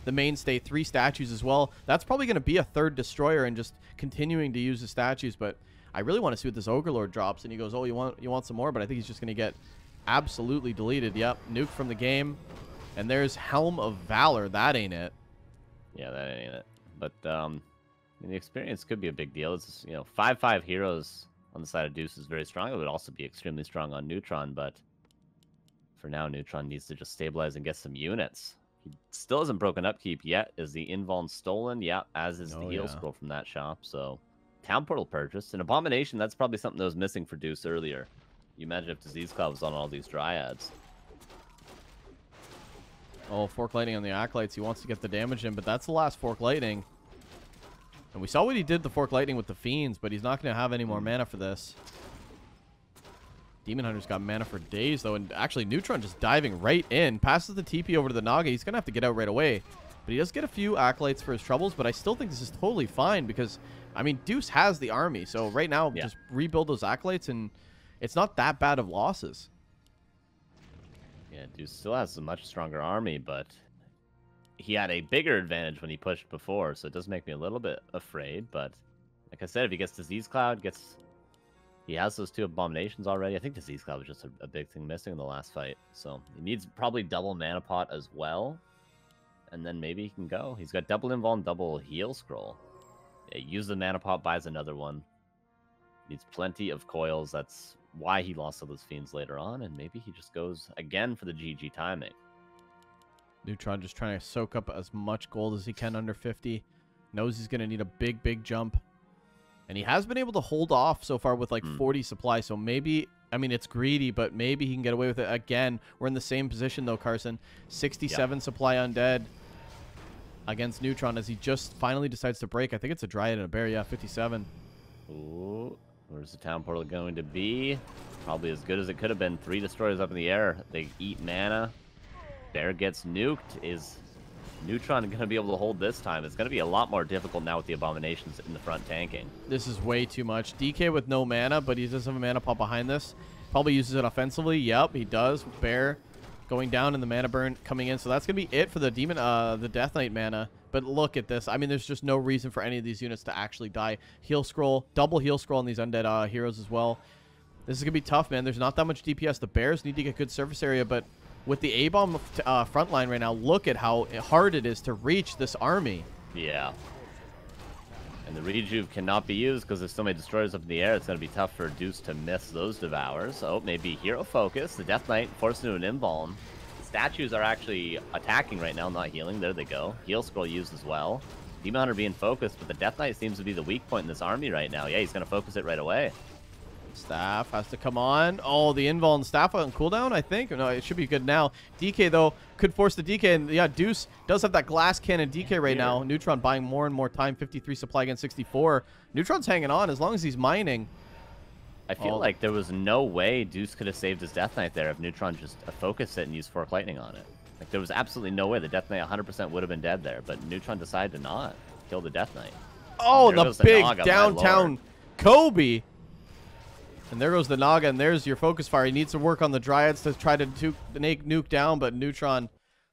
mainstay. 3 statues as well. That's probably going to be a 3rd Destroyer and just continuing to use the statues. But I really want to see what this Ogre Lord drops. And he goes, oh, you want some more? But I think he's just going to get absolutely deleted. Yep, nuke from the game. And there's Helm of Valor. That ain't it. Yeah, that ain't it. But the experience could be a big deal. It's, 5/5 heroes on the side of Deuce is very strong. It would also be extremely strong on Neutron, but for now, Neutron needs to just stabilize and get some units. He still hasn't broken upkeep yet. Is the Invuln stolen? Yeah, as is the heal scroll from that shop. So, Town Portal purchased. An Abomination, that's probably something that was missing for Deuce earlier. You imagine if Disease Cloud was on all these Dryads. Oh, Fork Lightning on the Acolytes. He wants to get the damage in, but that's the last Fork Lightning. And we saw what he did the Fork Lightning with the Fiends, but he's not going to have any more mana for this. Demon Hunter's got mana for days, though, and actually Neutron just diving right in. Passes the TP over to the Naga. He's going to have to get out right away. But he does get a few Acolytes for his troubles, but I still think this is totally fine because, I mean, Deuce has the army. So right now, just rebuild those Acolytes, and it's not that bad of losses. Yeah, Deuce still has a much stronger army, but he had a bigger advantage when he pushed before, so it does make me a little bit afraid. But like I said, if he gets Disease Cloud, he has those 2 Abominations already. I think Disease Cloud was just a big thing missing in the last fight. So he needs probably double Mana Pot as well, and then maybe he can go. He's got double Invuln, double Heal Scroll. Yeah, use the Mana Pot, buys another one. Needs plenty of coils. That's why he lost all those Fiends later on, and maybe he just goes again for the GG timing. Neutron just trying to soak up as much gold as he can under 50. Knows he's going to need a big jump. And he has been able to hold off so far with like 40 supply, so maybe, I mean, it's greedy, but maybe he can get away with it again. We're in the same position, though, Carson. 67 supply undead against Neutron as he just finally decides to break. I think it's a Dryad and a Bear, yeah, 57. Ooh. Where's the Town Portal going to be? Probably as good as it could have been. 3 Destroyers up in the air. They eat mana. Bear gets nuked. Is Neutron going to be able to hold this time? It's going to be a lot more difficult now with the Abominations in the front tanking. This is way too much. DK with no mana, but he does have a mana pot behind this. Probably uses it offensively. Yep, he does. Bear going down and the mana burn coming in. So that's going to be it for the the Death Knight mana. But look at this. I mean, there's just no reason for any of these units to actually die. Heal Scroll, double Heal Scroll on these undead heroes as well. This is going to be tough, man. There's not that much DPS. The Bears need to get good surface area, but with the A-Bomb front line right now, look at how hard it is to reach this army. Yeah. And the Rejuve cannot be used because there's so many Destroyers up in the air. It's going to be tough for Deuce to miss those Devours. Oh, maybe Hero Focus. The Death Knight forced into an Invuln. Statues are actually attacking right now, not healing. There they go. Heal Scroll used as well. Demon Hunter being focused, but the Death Knight seems to be the weak point in this army right now. Yeah, he's going to focus it right away. Staff has to come on. Oh, the Invuln Staff on cooldown, I think. No, it should be good now. DK, though, could force the DK. And, yeah, Deuce does have that Glass Cannon DK right now. Neutron buying more and more time. 53 supply against 64. Neutron's hanging on as long as he's mining. I feel like there was no way Deuce could have saved his Death Knight there if Neutron just focused it and used Fork Lightning on it. Like, there was absolutely no way the Death Knight 100% would have been dead there, but Neutron decided to not kill the Death Knight. Oh, the big downtown Kobe. And there goes the Naga, and there's your focus fire. He needs to work on the Dryads to try to nuke down, but Neutron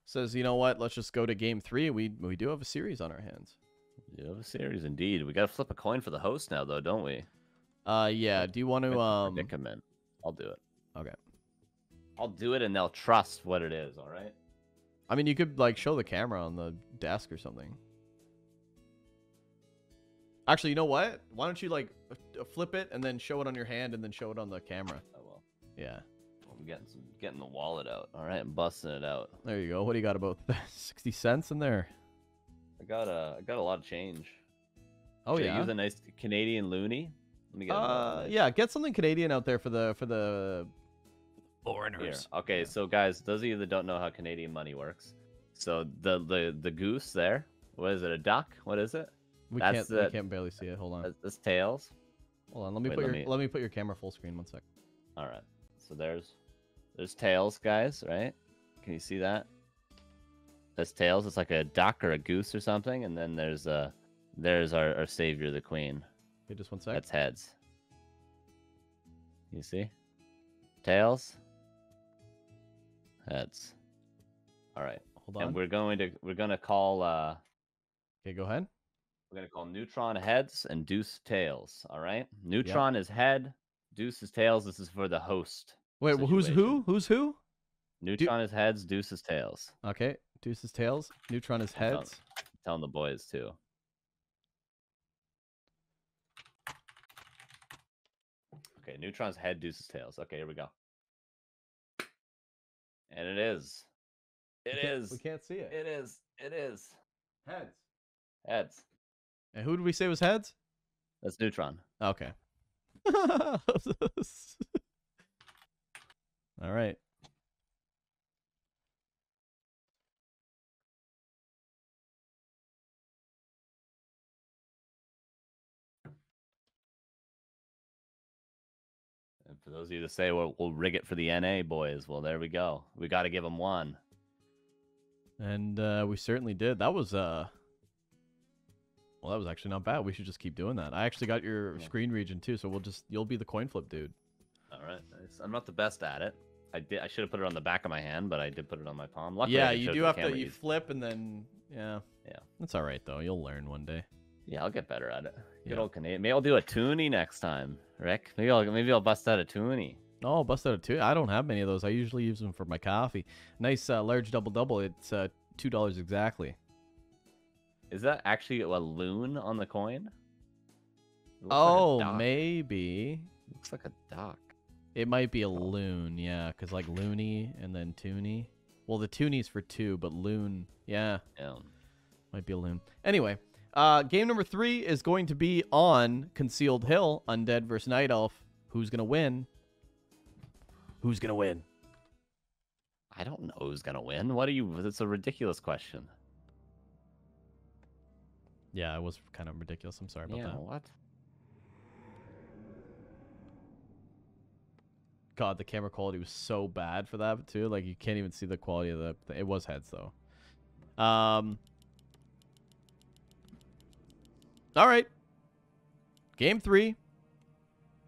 says, you know what, let's just go to game 3. We do have a series on our hands. We do have a series, indeed. We got to flip a coin for the host now, though, don't we? Yeah. Do you want to predicament? I'll do it. Okay. I'll do it, and they'll trust what it is. All right. I mean, you could like show the camera on the desk or something. Actually, you know what? Why don't you like flip it and then show it on your hand and then show it on the camera? I will. Yeah. I'm getting the wallet out. All right, I'm busting it out. There you go. What do you got, about 60 cents in there? I got a lot of change. Oh, Should yeah. I use a nice Canadian loonie? Let me get yeah, get something Canadian out there for the foreigners. Here. Okay, so guys, those of you that don't know how Canadian money works, so the goose there, What is it? A duck? What is it? We That's can't barely see it. Hold on. That's tails. Hold on. Let me put your camera full screen 1 sec. All right. So there's tails, guys. Right? Can you see that? That's tails. It's like a duck or a goose or something, and then there's our savior, the queen. Okay, just 1 sec. That's heads. You see? Tails. Heads. All right. Hold on. And we're gonna call Okay, go ahead. we're gonna call Neutron heads and Deuce tails. All right. Neutron is head. Deuce is tails. This is for the host. Wait, well, who's who? Who's who? Neutron is heads. Deuce is tails. Okay. Deuce is tails. Neutron is heads. Telling the boys too. Okay, Neutron's head, Deuce's tails. Okay, here we go. And it is. We can't see it. It is. It is. Heads. Heads. And who did we say was heads? That's Neutron. Okay. All right. And for those of you that say, well, we'll rig it for the NA boys, well, there we go. We got to give them one. And we certainly did. That was well, that was actually not bad. We should just keep doing that. I actually got your screen region too, so you'll be the coin flip dude. All right. Nice. I'm not the best at it. I should have put it on the back of my hand, but I did put it on my palm. Luckily, yeah, you do have to. You flip and then yeah. Yeah. That's all right though. You'll learn one day. Yeah, I'll get better at it. Good old Canadian. Maybe I'll do a toonie next time, Rick. Maybe I'll bust out a toonie. Oh, bust out a two. I don't have many of those. I usually use them for my coffee. Nice large double. It's $2 exactly. Is that actually a loon on the coin? Oh, like maybe. Looks like a duck. It might be a loon, yeah, because like loony and then toonie. Well, the toonie's for 2, but loon, yeah. Might be a loon. Anyway, game number 3 is going to be on Concealed Hill, Undead versus Night Elf. Who's going to win? Who's going to win? I don't know who's going to win. What are you... That's a ridiculous question. Yeah, it was kind of ridiculous. I'm sorry about that. What? God, the camera quality was so bad for that, too. Like, you can't even see the quality of the... It was heads, though. All right. Game 3.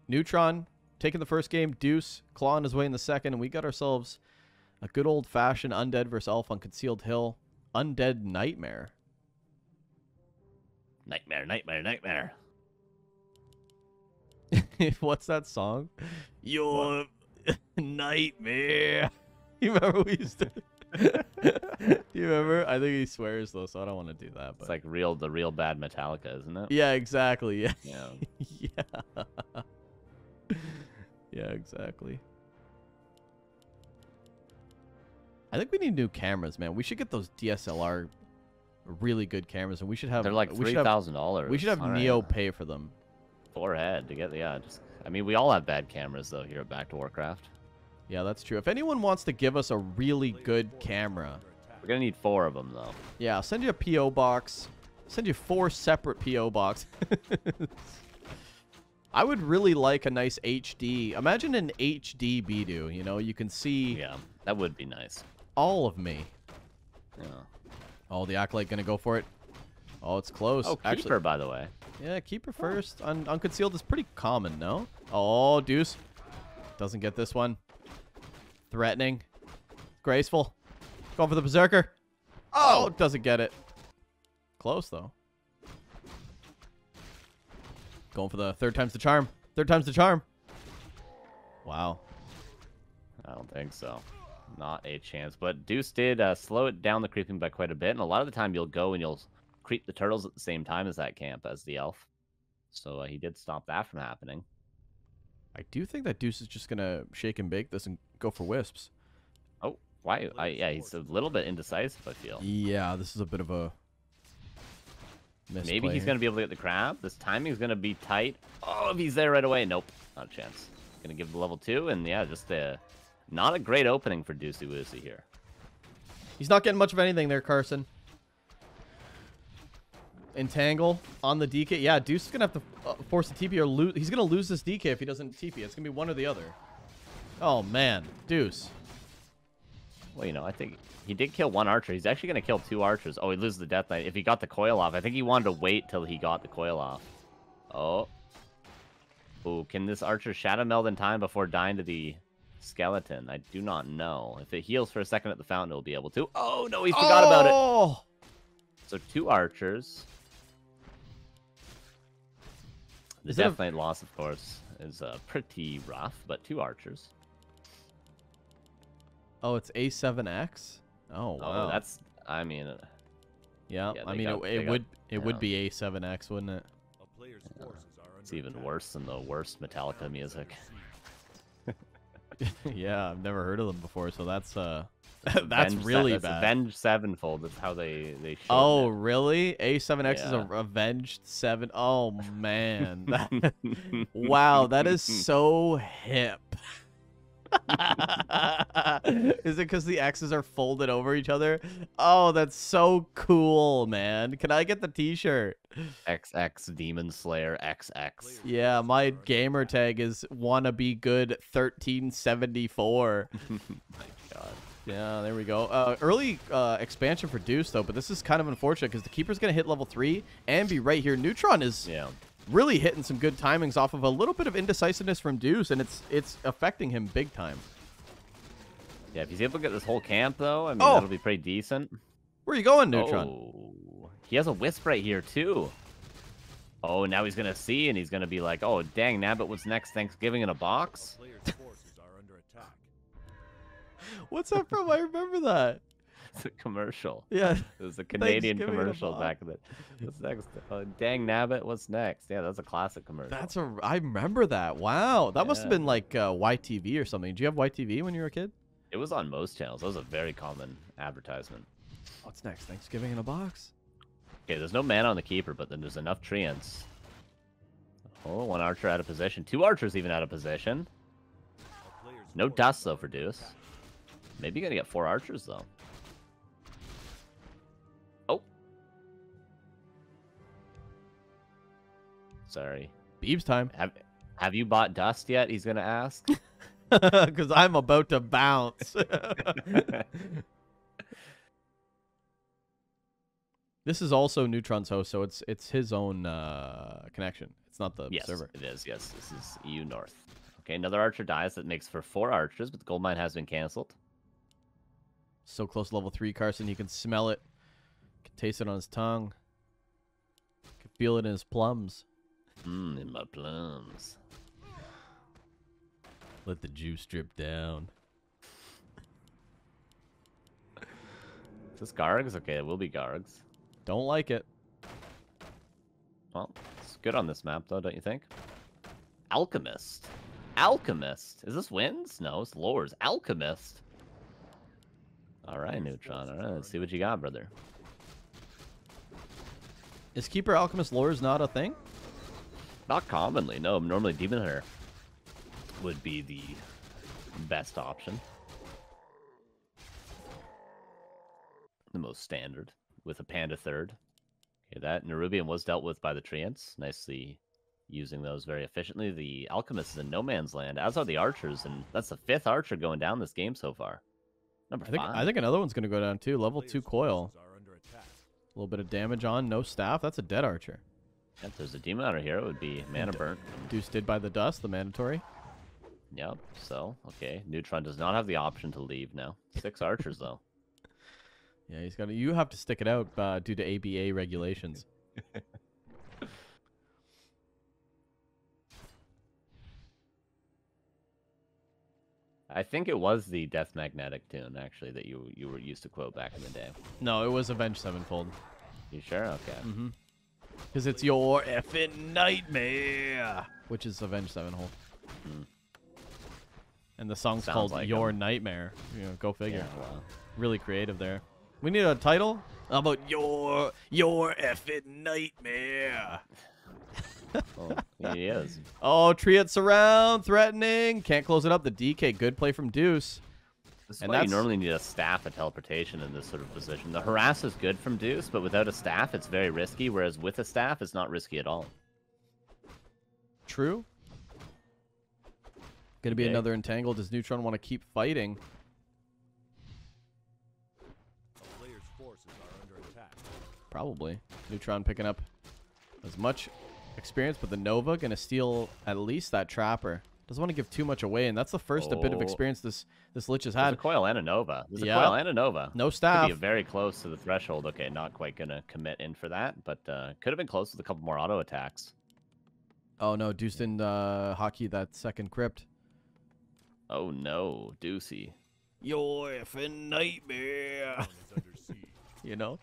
Neutron taking the first game. Deuce clawing his way in the second. And we got ourselves a good old-fashioned Undead versus Elf on Concealed Hill. Undead Nightmare. Nightmare. What's that song? Your nightmare. You remember we used to... Do you remember? I think he swears though, so I don't want to do that. But it's like the real bad Metallica, isn't it? Yeah, exactly. Yeah. Yeah. Yeah, exactly. I think we need new cameras, man. We should get those DSLR really good cameras, and we should have. They're like $3,000. We should have Neo pay for them. Forehead to get I mean, we all have bad cameras though here at Back to Warcraft. Yeah, that's true. If anyone wants to give us a really good camera, we're gonna need 4 of them though. Yeah, I'll send you a PO box. I'll send you 4 separate PO boxes. I would really like a nice HD. Imagine an HD Bidoux. You know, you can see. Yeah, that would be nice. All of me. Yeah. Oh, the Acolyte gonna go for it. Oh, it's close. Oh, Keeper, actually, by the way. Yeah, Keeper first. Unconcealed is pretty common, no? Oh, Deuce. Doesn't get this one. Threatening. Graceful. Going for the Berserker. Oh, doesn't get it. Close, though. Going for the third time's the charm. Third time's the charm. Wow. I don't think so. Not a chance. But Deuce did slow it down the creeping by quite a bit. And a lot of the time you'll go and you'll creep the turtles at the same time as that camp, as the elf. So he did stop that from happening. I do think that Deuce is just going to shake and bake this and go for wisps. Oh, why? Yeah, he's a little bit indecisive, I feel. Yeah, this is a bit of a misplay. Maybe he's going to be able to get the crab. This timing is going to be tight. Oh, if he's there right away. Nope, not a chance. Going to give the level 2, and yeah, just not a great opening for Deucey Woosey here. He's not getting much of anything there, Carson. Entangle on the DK. Yeah, Deuce is going to have to force a TP or lose. He's going to lose this DK if he doesn't TP. It's going to be one or the other. Oh, man. Deuce. Well, you know, I think he did kill one archer. He's actually going to kill 2 archers. Oh, he loses the Death Knight. If he got the coil off, I think he wanted to wait till he got the coil off. Oh. Ooh, can this archer shadow meld in time before dying to the skeleton? I do not know. If it heals for a second at the fountain, it'll be able to. Oh, no, he forgot about it. So 2 archers. The Death Knight loss, of course, is pretty rough, but 2 archers. Oh, it's A7X? Oh, wow. Oh, that's, I mean... yeah, I mean, it would be A7X, wouldn't it? A player's forces are under It's even attack. worse than the worst Metallica music. Yeah, I've never heard of them before, so that's that's Avenged really that's bad. Avenged Sevenfold. That's how they Oh, shorten really? A7X is Yeah. a Avenged 7. Oh, man. Wow, that is so hip. Is it because the X's are folded over each other? Oh, that's so cool, man. Can I get the t-shirt? XX Demon Slayer XX. Yeah, my gamer tag is wannabe good 1374. My God. Yeah, there we go. Early expansion for Deuce, though, but this is kind of unfortunate because the Keeper's going to hit level 3 and be right here. Neutron is really hitting some good timings off of a little bit of indecisiveness from Deuce, and it's affecting him big time. Yeah, if he's able to get this whole camp, though, I mean, that'll be pretty decent. Where are you going, Neutron? Oh, he has a Wisp right here, too. Oh, now he's going to see, and he's going to be like, oh, dang, Nabbit, what's next? Thanksgiving in a box? A player's forces are under attack. What's that from? I remember that. It's a commercial. Yeah. It was a Canadian Thanksgiving in a commercial box. back in the... What's next? Dang, Nabbit, what's next? Yeah, that's a classic commercial. I remember that. Wow. That must have been like YTV or something. Did you have YTV when you were a kid? It was on most channels. That was a very common advertisement. What's next? Thanksgiving in a box? Okay, there's no mana on the Keeper, but then there's enough treants. Oh, 1 archer out of position. 2 archers even out of position. A player's No forces dust, though, are for under Deuce. attack. Maybe you're going to get 4 archers, though. Oh. Sorry. Beebs time. Have you bought dust yet? He's going to ask. Because I'm about to bounce. This is also Neutron's host, so it's his own connection. It's not the server. It is. Yes, this is EU North. Okay, another archer dies. That makes for 4 archers, but the gold mine has been canceled. So close to level 3, Carson. He can smell it. Can taste it on his tongue. Can feel it in his plums. In my plums. Let the juice drip down. Is this Gargs? Okay, it will be Gargs. Don't like it. Well, it's good on this map, though, don't you think? Alchemist. Alchemist. Is this wins? No, it's lowers. Alchemist. All right, Neutron. All right, let's see what you got, brother. Is Keeper Alchemist lures not a thing? Not commonly, no. Normally, Demon Hunter would be the best option. The most standard, with a Panda third. Okay, that Nerubian was dealt with by the Treants. Nicely using those very efficiently. The Alchemist is in no man's land, as are the Archers, and that's the 5th Archer going down this game so far. Number 5. I think another one's going to go down, too. Level 2 coil. Forces are under attack. A little bit of damage on. No staff. That's a dead archer. If there's a Demon Hunter here, it would be Mana Burnt. Deuce did by the dust, the mandatory. Yep, so, okay. Neutron does not have the option to leave now. 6 Archers, though. Yeah, he's got to. You have to stick it out due to ABA regulations. I think it was the Death Magnetic tune, actually, that you were used to quote back in the day. No, it was Avenged Sevenfold. You sure? Okay. Mm-hmm. Because it's your effing nightmare, which is Avenged Sevenfold. And the song's Sounds called like Your 'em. Nightmare. You know, go figure. Yeah, well. Really creative there. We need a title. How about your effing nightmare? Well, he is. Oh, Triad surround, threatening. Can't close it up. The DK, good play from Deuce. This is And why you that's normally need a staff of teleportation in this sort of position. The harass is good from Deuce, but without a staff, it's very risky. Whereas with a staff, it's not risky at all. true. Gonna be Okay. another entangle. Does Neutron want to keep fighting? A player's forces are under attack. Probably. Neutron picking up as much experience, but the Nova gonna steal at least that Trapper. Doesn't want to give too much away, and that's the first a bit of Oh. experience this Lich has There's had. a coil and a Nova. There's Yeah. a coil and a Nova. No Could staff. be very close to the threshold. Okay, not quite gonna commit in for that, but could have been close with a couple more auto attacks. Oh no, Deuce didn't hockey that second crypt. Oh no, Deucey. Your effing nightmare. Town is under siege. You know?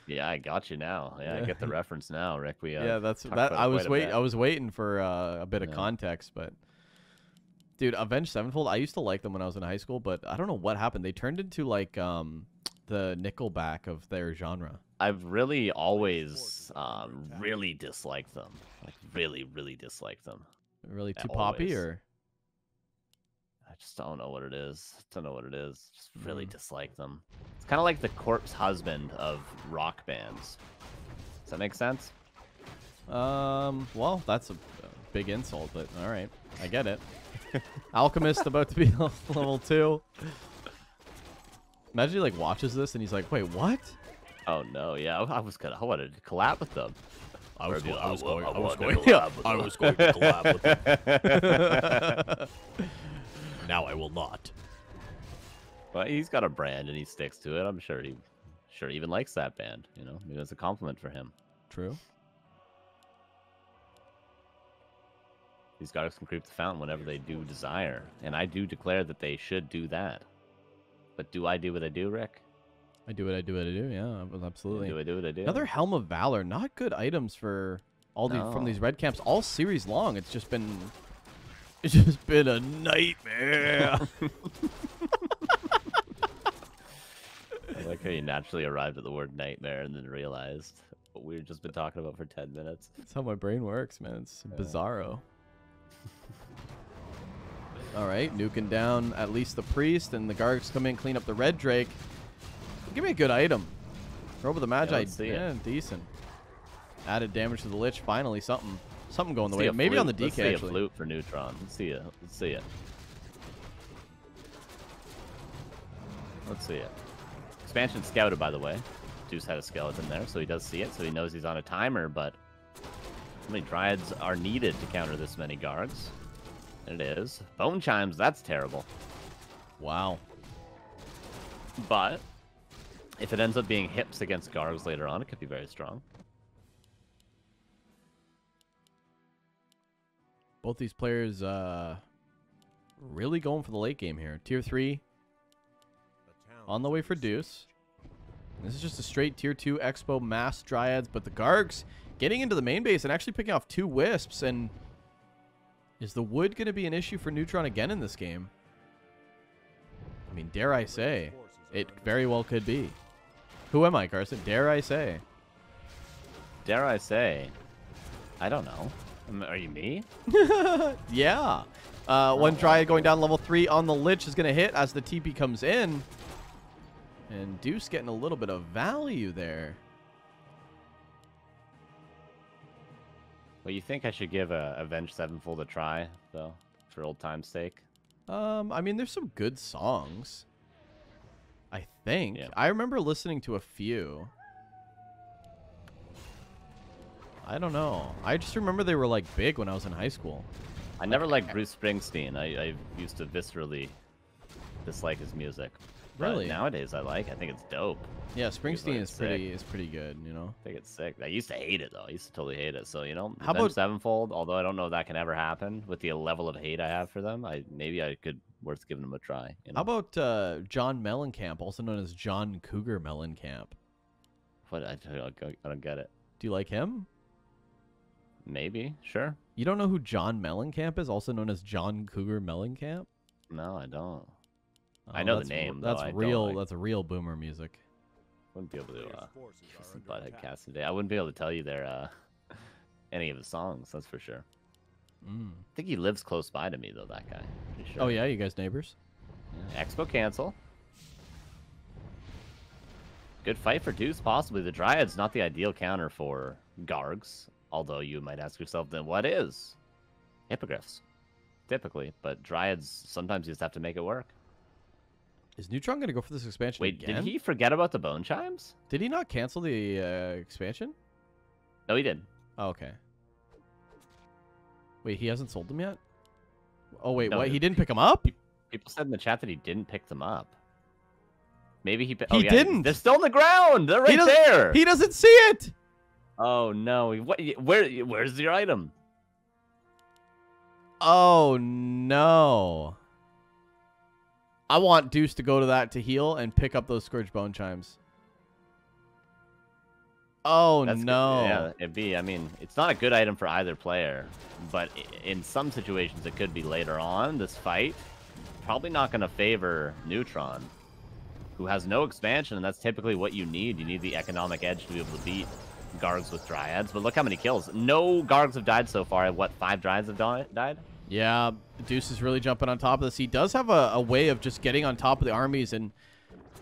Yeah, I got you now. Yeah, I Yeah. get the reference now, Rick. We Yeah, that's talked that. about it I was quite a waiting. bit. I was waiting for a bit of Yeah. context, but dude, Avenged Sevenfold. I used to like them when I was in high school, but I don't know what happened. They turned into like the Nickelback of their genre. I've really always really disliked them. Like really, really disliked them. Really too Yeah, poppy, always. or I just don't know what it is. Don't know what it is. Just really Mm. dislike them. It's kind of like the corpse husband of rock bands. Does that make sense? well, that's a big insult, but all right, I get it. Alchemist about to be level 2. Imagine he like watches this and he's like, "Wait, what?" Oh no, yeah, I wanted to collab with them. I was going to collab with him. Now I will not. But he's got a brand and he sticks to it. I'm sure he even likes that band. You know, maybe that's a compliment for him. True. These guards can creep the fountain whenever they do desire, and I do declare that they should do that. But do I do what I do, Rick? I do what I do. What I do. Yeah, absolutely. Do I do what I do? Another Helm of Valor. Not good items for all these from No. these red camps all series long. It's just been a nightmare. I like how you naturally arrived at the word nightmare and then realized what we've just been talking about for 10 minutes. That's how my brain works, man. It's bizarro. All right, nuking down at least the priest, and the guards come in, clean up the red drake. Give me a good item. Throw over the magi. let's see it. Yeah, decent. Added damage to the lich. Finally, something going the Let's see way. a Maybe on the flute. DK Let's see a actually. flute for Neutron. Let's see it. Let's see it. Let's see it. Expansion scouted, by the way. Deuce had a skeleton there, so he does see it, so he knows he's on a timer, but how many Dryads are needed to counter this many guards? And it is. Bone Chimes, that's terrible. Wow. But if it ends up being hips against guards later on, it could be very strong. Both these players really going for the late game here. Tier 3 The town on the is way for under siege. Deuce. This is just a straight Tier 2 Expo Mass Dryads, but the Gargs getting into the main base and actually picking off 2 Wisps. And is the wood going to be an issue for Neutron again in this game? I mean, dare I say, it very well could be. Who am I, Carson? Dare I say? Dare I say? I don't know. Are you me? Yeah. One Dryad going down level 3 on the Lich is going to hit as the TP comes in. And Deuce getting a little bit of value there. Well, you think I should give Avenged Sevenfold a try, though, for old time's sake? I mean, there's some good songs. I think. Yeah. I remember listening to a few. I don't know. I just remember they were like big when I was in high school. I never liked Bruce Springsteen. I used to viscerally dislike his music. But Really? nowadays, I think it's dope. Yeah, like Springsteen it's is pretty good, you know. I think it's sick. I used to hate it, though. I used to totally hate it. So, you know, How Avenged about- Sevenfold, although I don't know if that can ever happen with the level of hate I have for them, maybe I could worth giving them a try. You know? How about John Mellencamp, also known as John Cougar Mellencamp? What? I don't get it. Do you like him? Maybe. Sure. You don't know who John Mellencamp is, also known as John Cougar Mellencamp? No, I don't. Oh, I know the that's- name, though. That's I don't real. like- That's real boomer music. Wouldn't be able to Players' forces are some under butthead attack. cast today. I wouldn't be able to tell you their any of his songs. That's for sure. Mm. I think he lives close by to me, though. That guy. Pretty sure. Oh yeah, you guys neighbors? Expo cancel. Good fight for Deuce, possibly. The Dryad's not the ideal counter for Gargs, although you might ask yourself, then what is? Hippogriffs, typically, but Dryads, sometimes you just have to make it work. Is Neutron going to go for this expansion Wait, again? did he forget about the Bone Chimes? Did he not cancel the expansion? No, he did. Oh, okay. Wait, he hasn't sold them yet? Oh, wait, No, what? He didn't pick them up? People said in the chat that he didn't pick them up. Maybe he... He didn't. They're still on the ground. They're right there. He doesn't see it. Oh, no. Where's your item? Oh, no. I want Deuce to go to that to heal and pick up those Scourge Bone Chimes. Oh, That's no. Good. Yeah, it'd be... I mean, it's not a good item for either player, but in some situations it could be later on. This fight, probably not going to favor Neutron, who has no expansion, and that's typically what you need. You need the economic edge to be able to beat Gargs with Dryads. But look how many kills. No Gargs have died so far. What, 5 Dryads have died? Yeah, Deuce is really jumping on top of this. He does have a way of just getting on top of the armies and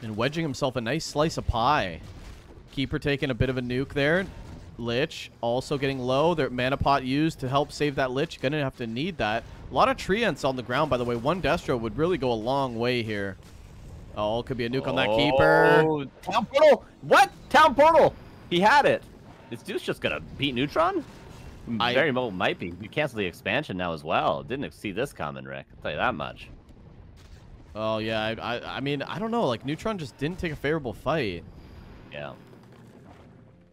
wedging himself a nice slice of pie. Keeper taking a bit of a nuke there. Lich also getting low. Their mana pot used to help save that Lich. Gonna have to need that. A lot of Treants on the ground, by the way. One Destro would really go a long way here. Oh, could be a nuke on that Keeper. Oh, Town Portal! What? Town Portal! He had it. Is Deuce just gonna beat Neutron? Very well might be. You cancel the expansion now as well. Didn't see this coming, Rick. I'll tell you that much. Oh, yeah. I mean, I don't know. Like, Neutron just didn't take a favorable fight. Yeah.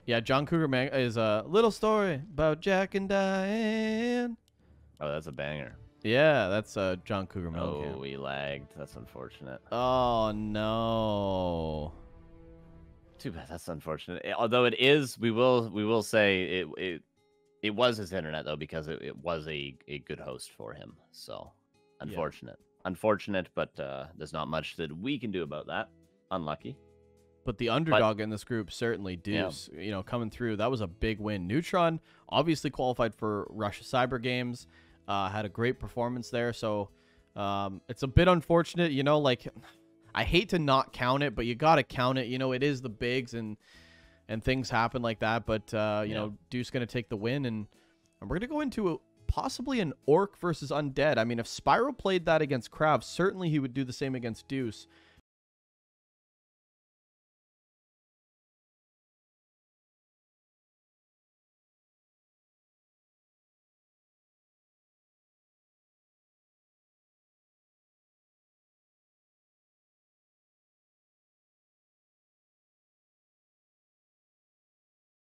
Yeah, John Cougar is a little story about Jack and Diane. Oh, that's a banger. Yeah, that's John Cougar Oh, Mellencamp. we lagged. That's unfortunate. Oh, no. Too bad. That's unfortunate. Although it is, we will say it was his internet though, because it was a good host for him. So unfortunate. Yeah. Unfortunate, but there's not much that we can do about that. Unlucky. But the underdog in this group, certainly Deuce, you know, coming through. That was a big win. Neutron obviously qualified for Russia Cyber Games. Had a great performance there. So it's a bit unfortunate, you know, like I hate to not count it, but you got to count it. You know, it is the bigs and things happen like that. But, you know, Deuce going to take the win. And we're going to go into possibly an Orc versus Undead. I mean, if Spyro played that against Krav, certainly he would do the same against Deuce.